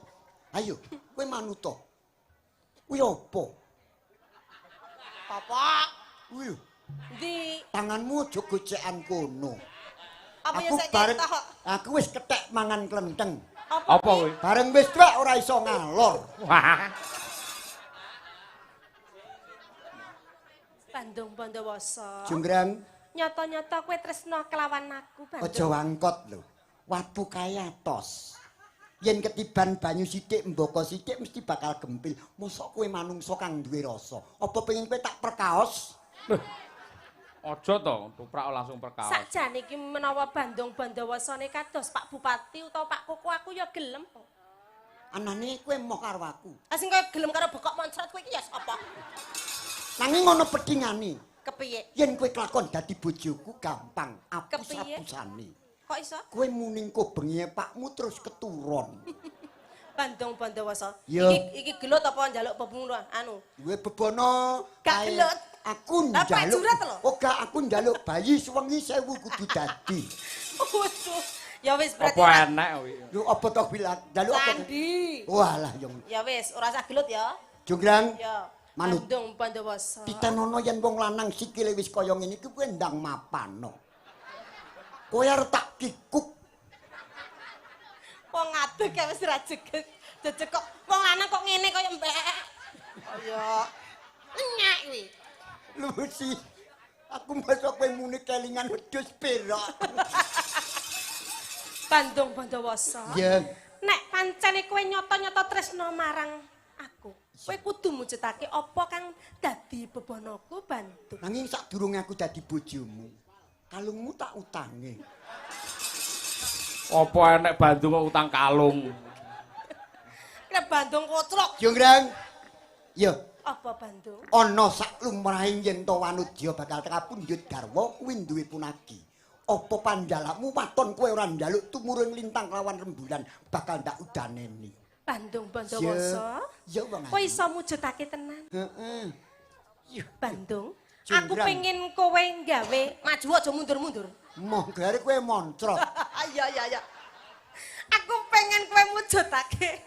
ayo kowe manuta. Kuwi apa?
Apa?
Kuwi
Ndi?
tanganmu aja gocekan kono.
Apa ya
Aku
saya
bareng
ketok?
aku wis kethek mangan klenteng.
Apa kowe?
Bareng wis tuwek ora iso ngalor.
Wah.
Bandung Bondowoso.
Jonggrang
Nyata-nyata kowe tresno kelawan aku, Bandung.
aja wangkot lho. Wabu kaya tos. Yen ketiban banyu sithik mboko sithik mesti bakal gempil. Mosok kowe manungsa kang duwe rasa. Apa pengen kowe tak perkaos?
Aja to, tuprak langsung perkaos.
Sakjane iki menawa Bandung Bandawasane kados Pak Bupati utawa Pak Koko aku ya gelem kok.
Anane kowe moh karo aku.
Ah sing kaya gelem karo bekok moncret kowe iki ya sapa?
Nanging ngono pedhingane.
Kepiye?
Yen kowe kelakon dadi bojoku gampang
Kepiye?
apus-apusane.
Kok iso?
Kowe muning bengi pakmu terus keturun.
Bandung Bandawasa.
Iya.
Iki gelut apa njaluk pembunuhan? Anu.
Duwe bebono.
Gak gelut.
Aku
Lah, Pak
njaluk.
Jurat lho.
Oh gak aku njaluk bayi sewengi 1000 kudu dadi.
Waduh. Ya wis berarti.
Apa enek kuwi?
Lu apa to bilang? Njaluk apa?
Candi.
Walah yang
Ya wis, ora usah gelut ya.
Jonggrang.
Ya.
Manut.
Bandung Bandawasa.
Ditenono yen wong lanang sikile wis kaya ngene iki kowe ndang mapano. Kowe arep tak kikuk.
Wong ngadeg kae wis ra jeget. Jejeg kok wong lanang kok ngene kaya mbek. Ya. Enyak kuwi.
Lusi. Aku masuk kowe muni kelingan wedhus perak.
Bandung Bandawasa.
Ya.
Nek pancene kowe nyata-nyata tresno marang aku, kowe kudu mujudake apa kang dadi bebonoku Bandung.
Nanging sadurunge aku dadi bojomu, kalungmu tak utange.
Apa enek Bandung kok utang kalung?
Nek Bandung koclok.
Jonggrang. Ya,
Apa Bandung?
ana sak lumrahing yen to wanudya bakal tekapundhut garwa kuwi duwe punaki. Apa panjalakmu waton kowe ora njaluk tumurung lintang lawan rembulan bakal ndak udaneni.
Bandung Bandawasa.
Ya wong.
Kowe iso mujudake tenan.
Heeh.
Bandung, aku
Jonggrang.
pengen kowe gawe maju aja mundur-mundur.
Moh gare kowe moncrot.
Ya. Aku pengen kowe mujudake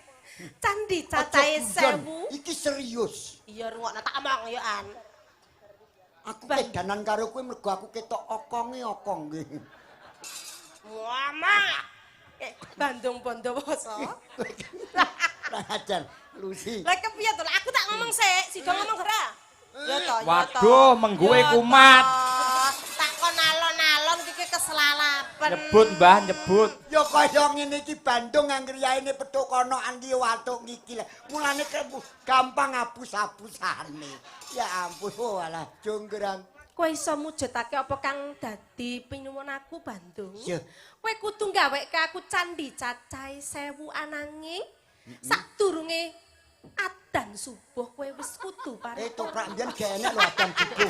candi cacahe 1000.
Iki serius.
Iya rungokno tak omong ya an.
Aku kedanan karo kowe mergo aku ketok okonge okong nggih.
Mama. Bandung Bandawasa.
Lah ajar Lucy.
Lah kepiye to? Aku tak ngomong sik, sida ngomong ora. Ya to, ya to.
Waduh, mengguwe
Ya to.
kumat.
Tak kon alon-alon iki keselalapen.
Nyebut Mbah, nyebut.
Ya kaya ngene iki Bandung angger yaene petuk kono andi watuk iki lho. Mulane gampang hapus-hapusane. Ya ampun, walah jonggrang.
Kowe iso mujudake apa kang dadi pinyuwun aku Bandung?
Ya.
Kowe kudu gaweke aku candi cacahe 1000 ananging sadurunge adzan subuh kowe wis kudu parek.
Toprak mbiyen gak enek lho adan subuh.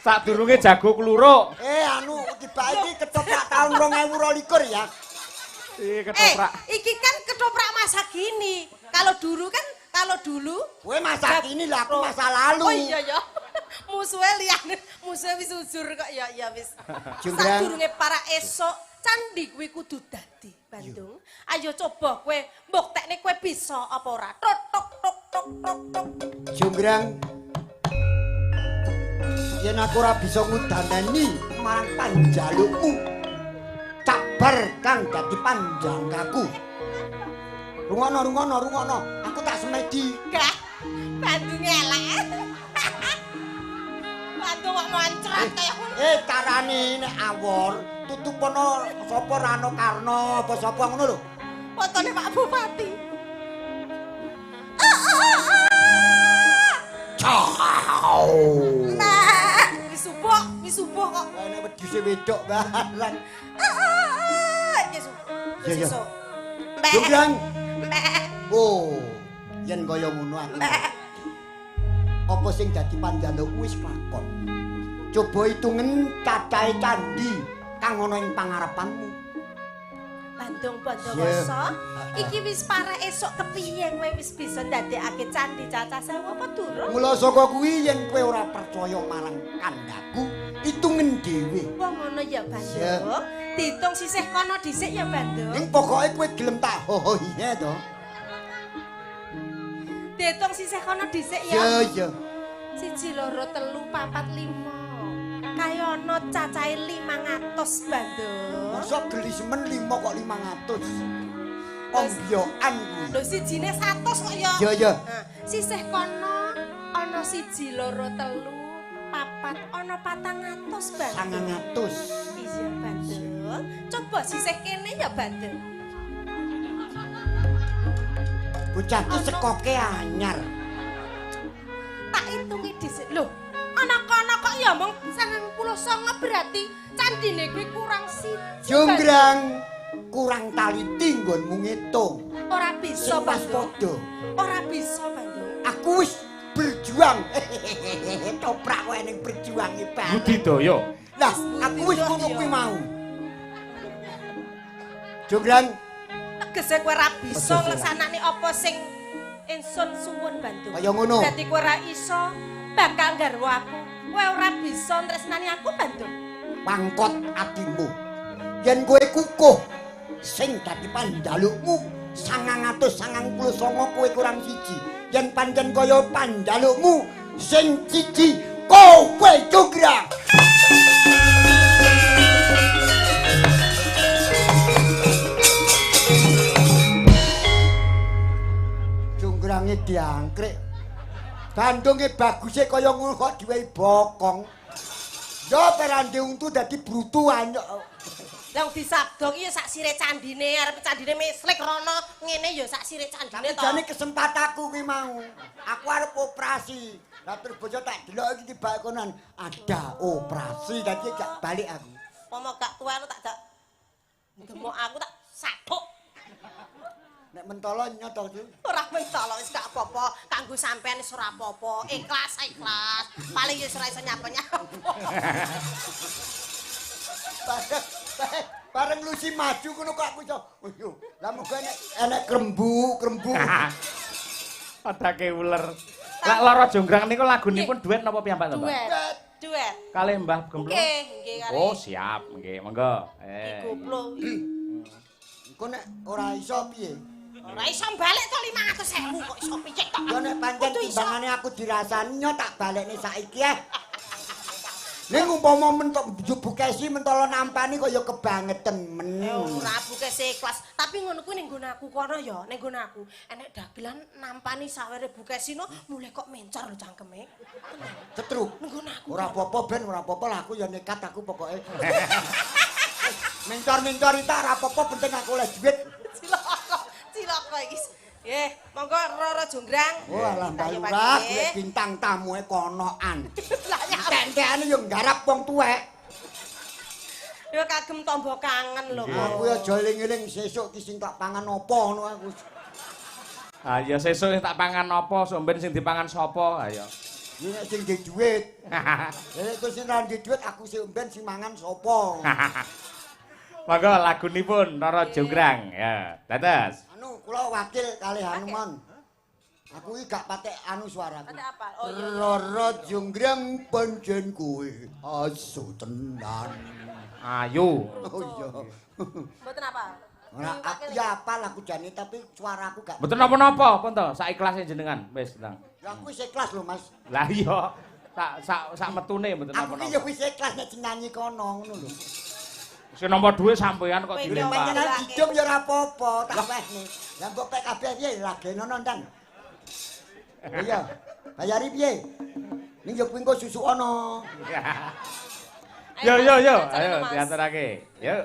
Sadurunge jago kluruk.
Anu dibagi ketoprak tahun 2022 ya.
Ketoprak.
Iki kan ketoprak masa gini. Kalau dulu
Kowe masa kini lah aku masa lalu.
Oh iya ya. Musuhe liyane, musuhe wis ujur kok ya wis.
Jonggrang.
Sadurunge para esok candi kuwi kudu dadi Bandung. Ayo coba kowe mbuktekne kowe bisa apa ora. Tok tok tok tok tok tok.
Jonggrang. Yen aku ora bisa ngudanani marang panjalukmu. Cabar kang dadi panjangkaku. Rungono. Aku tak semedi.
Gak. Bandung elek. Bandung kok moncrat kaya ngono.
Carane nek awor tutupono sapa Rano Karno apa sapa ngono lho.
Fotone Pak Bupati.
Ciao.
Nah, wis subuh kok.
Nek wedhuse wedok barang.
Wis
Iya.
iso. Mbak.
Jonggrang.
Mbak.
Oh, yen kaya ngono aku. Apa sing dadi panjaluk wis klakon. Coba hitungen cacahe candi kang ana ing pangarepanmu.
Bandung Bandawasa. Iki wis para esok kepiye kowe wis bisa ndadekake candi cacah 1000 apa durung?
Mula saka kuwi yen kowe ora percaya marang kandhaku, hitungen dhewe.
Wong ngono ya Bandung. Diitung sisih kono dhisik ya Bandung.
Ning pokoke kowe gelem tak hohoihe to.
Diitung sisih kono dhisik ya.
Ya.
1 2 3 4 5. Kaya ana cacahe 500 Bandung.
Masa geli semen 5 kok 500. Ombyokan kuwi.
Lho sijine 100 kok ya.
Ya.
Nah, sisih kono ana 1 2 3 4 ana 400 Bandung.
900.
Iya Bandung. Coba sisih kene ya Bandung.
Bocah ki sekoke anyar.
Tak itungi dhisik. Lho, ana kono kok ya mong 99 berarti candine kuwi kurang siji.
Jonggrang kurang taliti nggonmu ngitung.
Ora bisa
Pas
Bandung.
padha.
Ora bisa Bandung.
Aku wis berjuang. Toprak kowe ning berjuangi banget.
Budidaya.
Lah, aku wis ngono kuwi mau. Jonggrang
Tegese kowe ora bisa nglaksanani apa sing ingsun suwun Bandung.
kaya ngono.
Dadi kowe ora iso bakal garwa aku. Kowe ora bisa tresnani aku Bandung.
Mangkot atimu. Yen kowe kukuh sing dadi pandhalukmu 999 kowe kurang siji. Yen pancen kaya pandhalukmu sing siji kowe Jonggrang. Jonggrangé diangkrek. Bandunge baguse kaya ngono kok diwehi bokong. Yo perande untu dadi brutu anyok.
Yang disabdong iya sak sire candine, arep candine meslik rono ngene ya sak sire candine to.
Jane kesempatanku kuwi mau. Aku arep operasi. Lah terus bojo tak delok iki tibak konan ada operasi dadi gak balik aku.
Pomo gak tuwa tak dak demok aku tak saduk.
Nek mentolo nyoto iki.
Ora mentolo wis gak apa-apa, kanggo sampean wis ora apa-apa. Ikhlas. Paling ya ora iso nyapa-nyapa.
Bareng Lucy maju ngono kok aku iso. Yo, lah muga enek krembu.
Adake uler. Lah lara Jonggrang niku lagunipun duet napa piyambak to, Mbak?
Duet.
Kalih Mbah Gemblong.
Nggih kali.
Oh, siap. Nggih, monggo.
Digoplo.
Engko nek ora iso piye?
Ora iso balik to 500.000 kok iso piye tok.
Yo nek pancen timbangane aku dirasani yo tak balekne saiki ya. Ning umpama mentok bukesi mentolo nampani kok ya kebangetan men.
Ora bukese ikhlas, tapi ngono kuwi ning nggon aku kono ya, ning nggon aku. Enek dagelan nampani sawere bukesino mulai kok mencor lho cangkeme.
Cetruk.
Ning nggon aku.
Ora apa-apa ben ora apa-apa lah aku ya nekat aku pokoke. Mencor-mencor itu ora apa-apa penting aku oleh duit.
Cilok iki. Nggih, monggo Roro Jonggrang.
Oh alah Mbak Lurah, golek bintang tamuke konokan.
Lah ya
Tentekane yo nggarap wong tuwek.
yo kagem tombo kangen lho.
Aku yo aja eling-eling sesuk ki sing tak pangan apa ngono aku.
Ah ya sesuk tak pangan apa, somben sing dipangan sapa? Ayo.
Iki nek sing duwe duit. Kowe sing ra duwe duit aku sing mben sing mangan sapa.
Monggo lagunipun Roro Jonggrang. Ya, dados.
Anu kula wakil kalih Hanuman. Aku iki gak patek anu suaraku.
Patek apa? Oh iya.
Roro Jonggrang pancen kowe asu tenan.
Ayo.
Oh iya.
Mboten apa?
Ora aku ya apal aku jane tapi suaraku gak.
Mboten napa-napa, pun to, sak ikhlase jenengan. Wis, Ndang.
Ya aku wis ikhlas lho Mas.
Lah iya, sak metune mboten
Aku
napa-napa.
ki ya wis ikhlas nek nyanyi kono ngono lho.
Sing nampa dhuwit sampean kok
Kowe
dilempar.
Panjenengan hidup ya ora apa-apa, tak wehne. Lah mbok pek kabeh piye lagi nono Ndang. Iya. Bayari piye? Ning yo kuwi engko susu ana.
Yo, ayo diaturake. Yuk.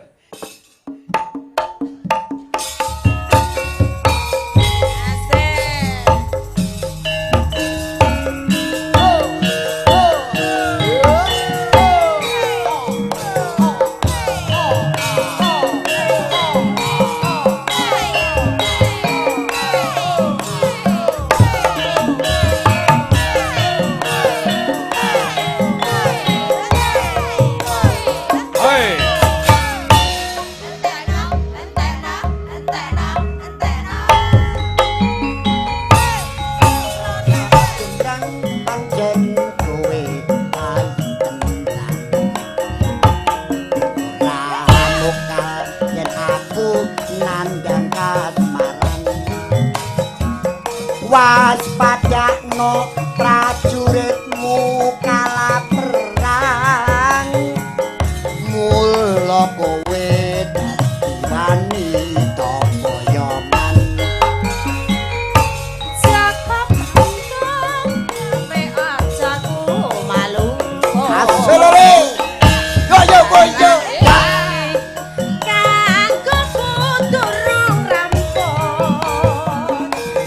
Waspadakno prajuritmu kala perang mula kowe dadi wanita boyongan
Cakep untung me ajaku malu.
asolore yo boyo
Kanggo puturung rampung.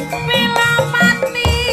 Bila mati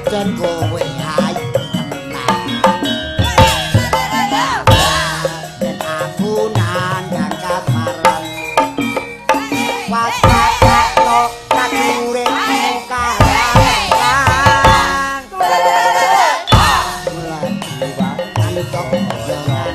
pancen kowe ayu tenan. Yen aku nandang kasmaran. Wasakno prajuritmu karang. Mulai diwakan tok jalanan.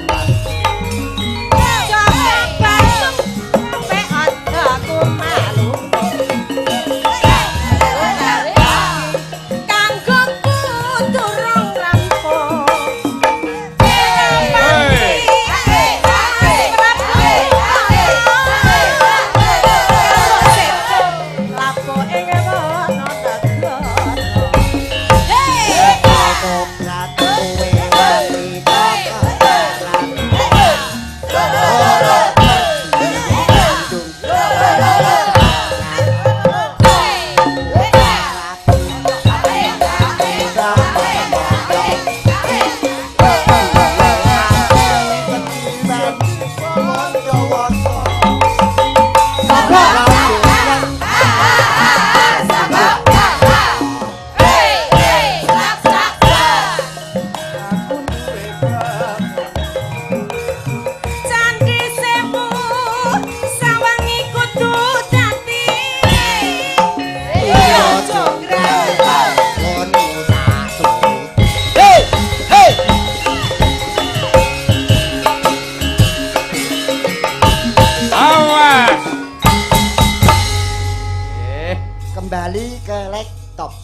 Kembali ke laptop.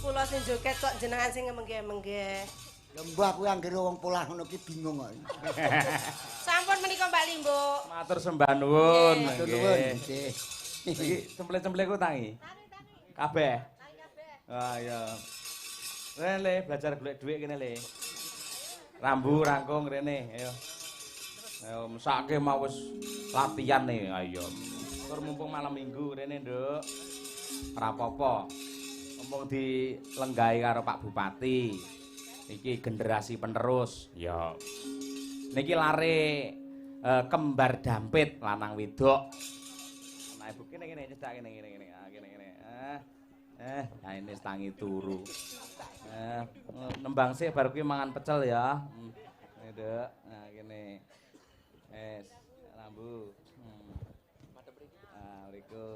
Kula sing joget kok jenengan sing ngemengge-mengge.
Lembah kuwi anggere wong polah ngono ki bingung kok.
Sampun menika Mbak Limbo.
Matur sembah nuwun.
Matur nuwun.
Nggih. Iki temple-temple ku tangi. Kabeh. Ah iya. Le belajar golek dhuwit kene le. Rambu rangkung rene, ayo. Ayo mesake mau wis latihan nih, ayo. Tur mumpung malam Minggu rene, Nduk. Ora apa-apa. Mumpung dilenggahi karo Pak Bupati. Iki generasi penerus. Ya. Niki lare kembar dampit lanang wedok. Nah, ibu kene cedak kene. Ah, kene. Nah ini tangi turu. Nembang sih baru kuwi mangan pecel ya. Nduk. Nah, kene. Rambu. Mriku.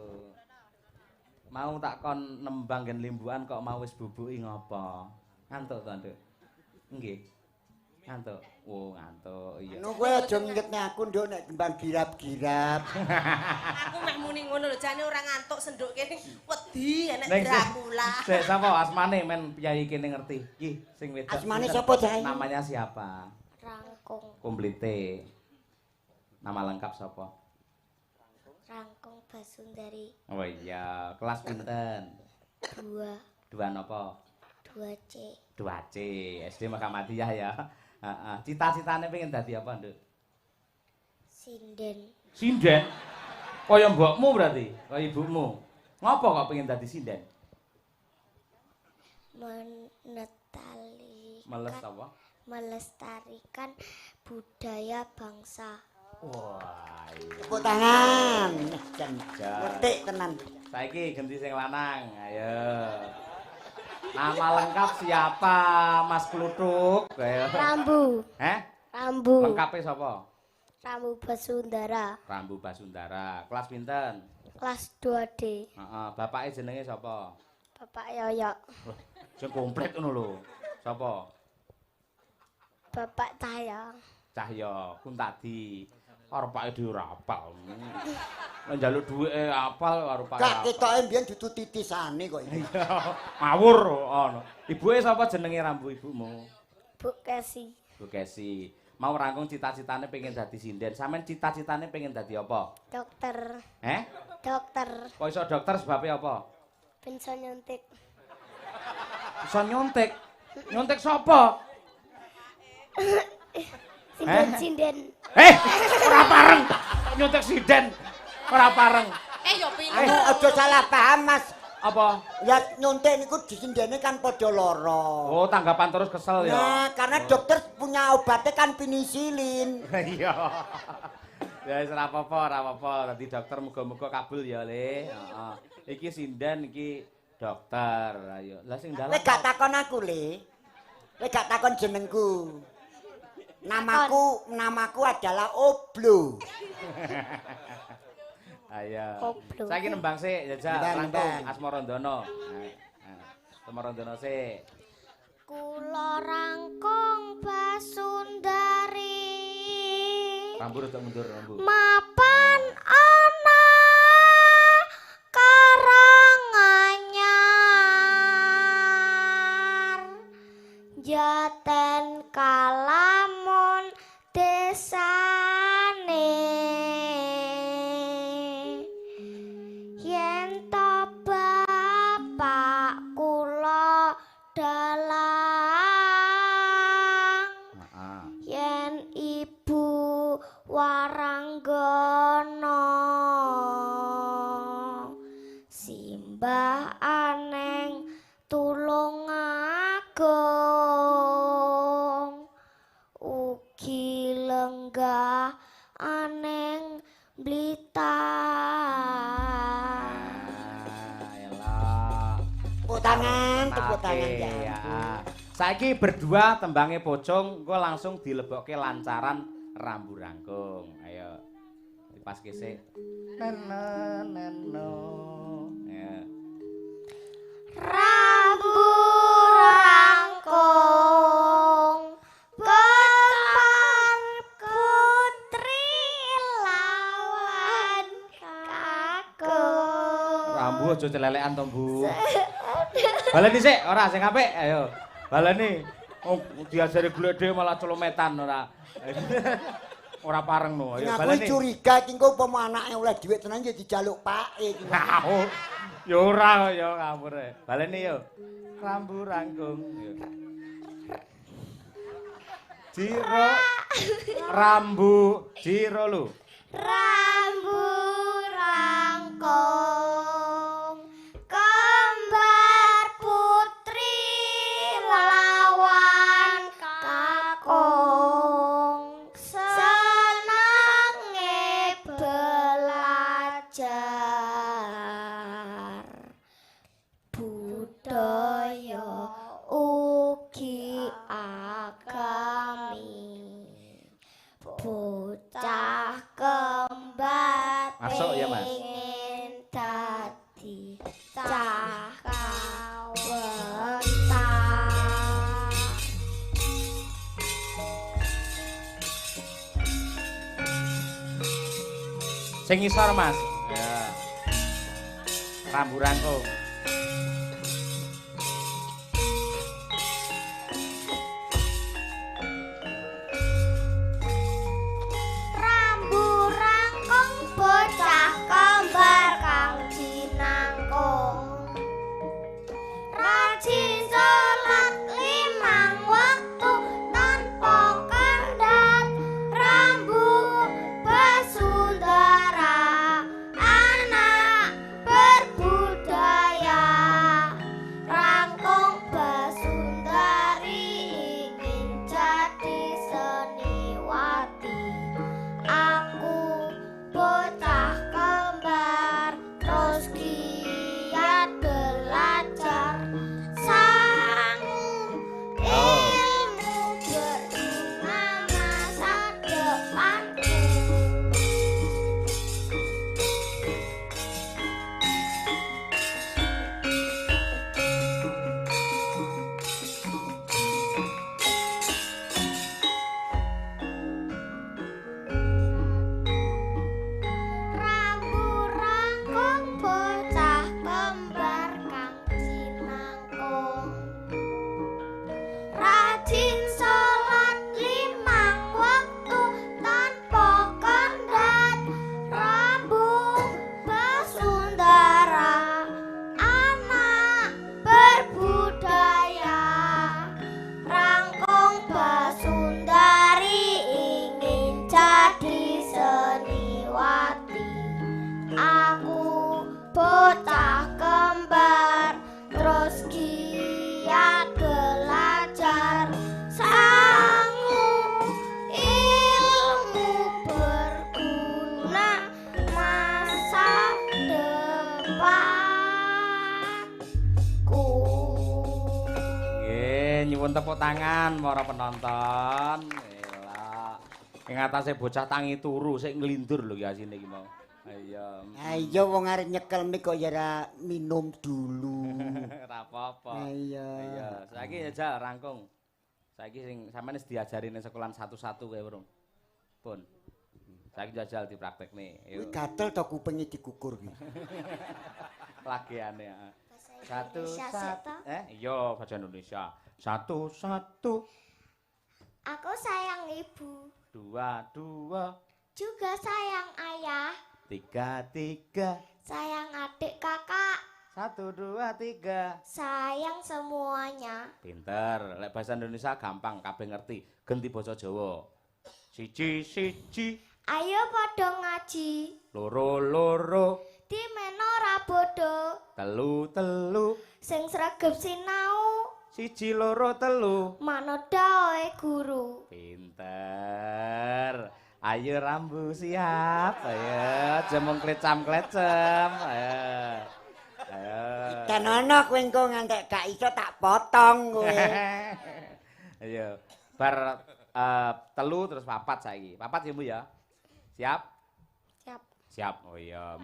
Mau tak kon nembang gen limbuan kok mau wis bubuki ngopo? Ngantuk to, Nduk? Nggih. Ngantuk. Oh, ngantuk. Iya.
Ngono kowe aja ngingetne aku, Nduk, nek kembang girap-girap.
Aku meh muni ngono lho, jane ora ngantuk senduk kene. Wedi enek Dracula.
Sik sapa asmane men piyayi kene ngerti. Iki sing wedok.
Asmane sapa, Cai?
Namanya siapa?
Rangkung,
Komplite. Nama lengkap sapa?
Rangkung Basundari
Oh iya, kelas pinten?
2,
2 napa?
2C,
2C, SD Muhammadiyah ya. Heeh. Cita-citane pengen dadi apa, Nduk?
Sinden,
Sinden. Kaya mbokmu berarti, kaya ibumu. Ngopo kok pengen dadi sinden?
melestarikan budaya bangsa.
Wah, iya.
Tepuk tangan. Jan ngerti tenan.
Saiki ganti sing lanang. Ayo. Nama lengkap siapa, Mas Kluthuk? Ayo.
Rambu. Rambu.
Lengkape sapa?
Rambu Basundara.
Rambu Basundara. Kelas pinten?
Kelas 2D.
Heeh, bapake jenenge sapa?
Bapak Yoyo.
Sing komplit ngono lho. Sapa?
Bapak Cahya.
Cahya Kuntadi. Arepake dhewe ora apal. Nek njaluk dhuwite apal karo Pak.
Gak ketoke mbiyen dudu titisane kok iki.
Iya, ngawur ngono. Ibuke sapa jenenge Rambu ibumu?
Bu Kesi.
Bu Kesi. Mau rangkung cita-citane pengen dadi sinden. Sampeyan cita-citane pengen dadi apa?
Dokter. Dokter.
Kok iso dokter sebabe apa?
Bisa nyuntik.
Bisa nyuntik. Nyuntik sapa?
Sinden-sinden.
Ora pareng. Nyuntik sinden. Ora pareng.
Yo piye?
Anu aja salah paham, Mas.
Apa?
Ya nyuntik niku disindene kan padha lara.
Oh, tanggapan terus kesel ya.
Nah, karena dokter punya obatnya kan penisilin.
Iya. Ya wis ora apa-apa, ora apa-apa. Dadi dokter muga-muga kabul ya, Le. Heeh. Iki sinden iki Dokter, ayo. Lah sing dalam.
Lek gak takon aku, Le. Lek gak takon jenengku. Namaku adalah Oblo.
Ayo.
Oblo.
Saiki nembang sik, jajak
Nembang,
langkung
nembang.
Asmarandono. Asmarandono sik.
Kula rangkong Basundari.
Rambu rada mundur, rambu.
Mapan ana Karanganyar. Jaten Kalamun desane. Yen to bapak kula dalang.
Heeh.
Yen ibu Waranggana simbah aneng Tulungagung ugi lenggah aneng Blitar.
Ayolah.
Tepuk tangan
Oke,
ya.
ya. Saiki berdua tembange pocong, engko langsung dilebokke lancaran rambu rangkung. Ayo. Dipaske sik. Neno neno. Ya.
Rambu rangkung Beton putri lawan kakung.
Rambu aja celelekan to, Bu. Baleni sik, ora sing apik. Ayo. Baleni. Oh, diajari golek dhewe malah celometan ora. Ora pareng no. Ayo
Aku
baleni.
curiga iki engko upama anake oleh dhuwit tenan ya dijaluk pake iki.
Oh, ya ora kok ya ngawur. Baleni yo. Rambu rangkung. Yo. Jiro rambu jiro lu.
Rambu rangkung kembar putri lawan kakung senange belajar budaya ugi agami bocah kembar
Masuk ya, Mas.
pengen dadi cah kawentar.
Sing ngisor, Mas. Ya. Rambu rangkung.
Rambu rangkung bocah kembar kang jinangkung rajin sholat 5 waktu tanpa kendhat rambu Basundara anak berbudaya
nyuwun tepuk tangan para penonton. Elah. Ing atase bocah tangi turu sik nglindur lho ki asine iki mau. Iya.
Iya wong arep nyekel mik kok ya ora minum dulu.
Ora apa-apa.
Iya.
Iya, saiki ya jal rangkung. Saiki sing sampeyan wis diajari ning sekolahan satu-satu kae urung. Pun. Saiki jajal dipraktekne.
Kuwi gatel to kupinge dikukur ki.
Lagiane. Satu
Indonesia
satu.
satu.
Iya, bahasa Indonesia. Satu.
Aku sayang ibu,
Dua.
juga sayang ayah,
Tiga.
sayang adik kakak,
1, 2, 3.
sayang semuanya.
Pinter. Lek bahasa Indonesia gampang, kabeh ngerti. Ganti basa Jawa. Siji.
Ayo padha ngaji,
Loro.
dimen ora bodho,
Telu.
sing sregep sinau,
1, 2, 3.
manodae guru.
Pinter. Ayo Rambu siap. Ayo jemung klecam-klecem. Ayo.
Kan ana kowe engko ngantek gak iso tak potong kowe.
Ayo. Bar telu terus papat saiki. Papat ya Bu ya. Siap? Siap. Oh iya,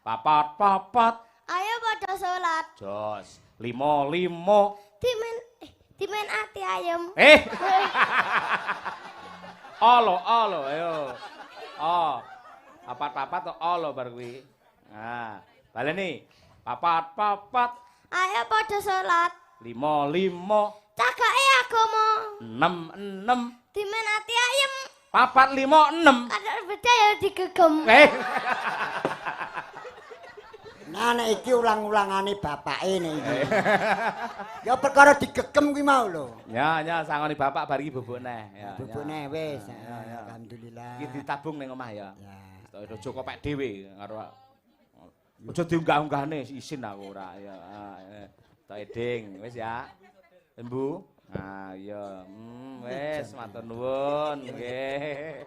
Papat.
Ayo padha salat,
Jos. 5.
dimen ati ayem.
Olo, ayo. Oh. Papat to olo bar kuwi. Nah, baleni. Papat.
Ayo padha salat,
5.
cagake agama,
6.
dimen ati ayem.
4, 5, 6.
Kadang beda ya digegem.
Nah nek iki ulang-ulangane bapake nek iki. Ya perkara digegem kuwi mau lho.
Ya, sangoni bapak bar iki bubuk neh. Ya.
Bubune wis.
Ya.
Alhamdulillah.
Iki ditabung ning omah ya.
Ya.
Aja kopek dhewe karo aja diunggah-unggahne isin aku ora ya. Tak eding wis ya. Embu. Nah, iya. Wis matur nuwun nggih.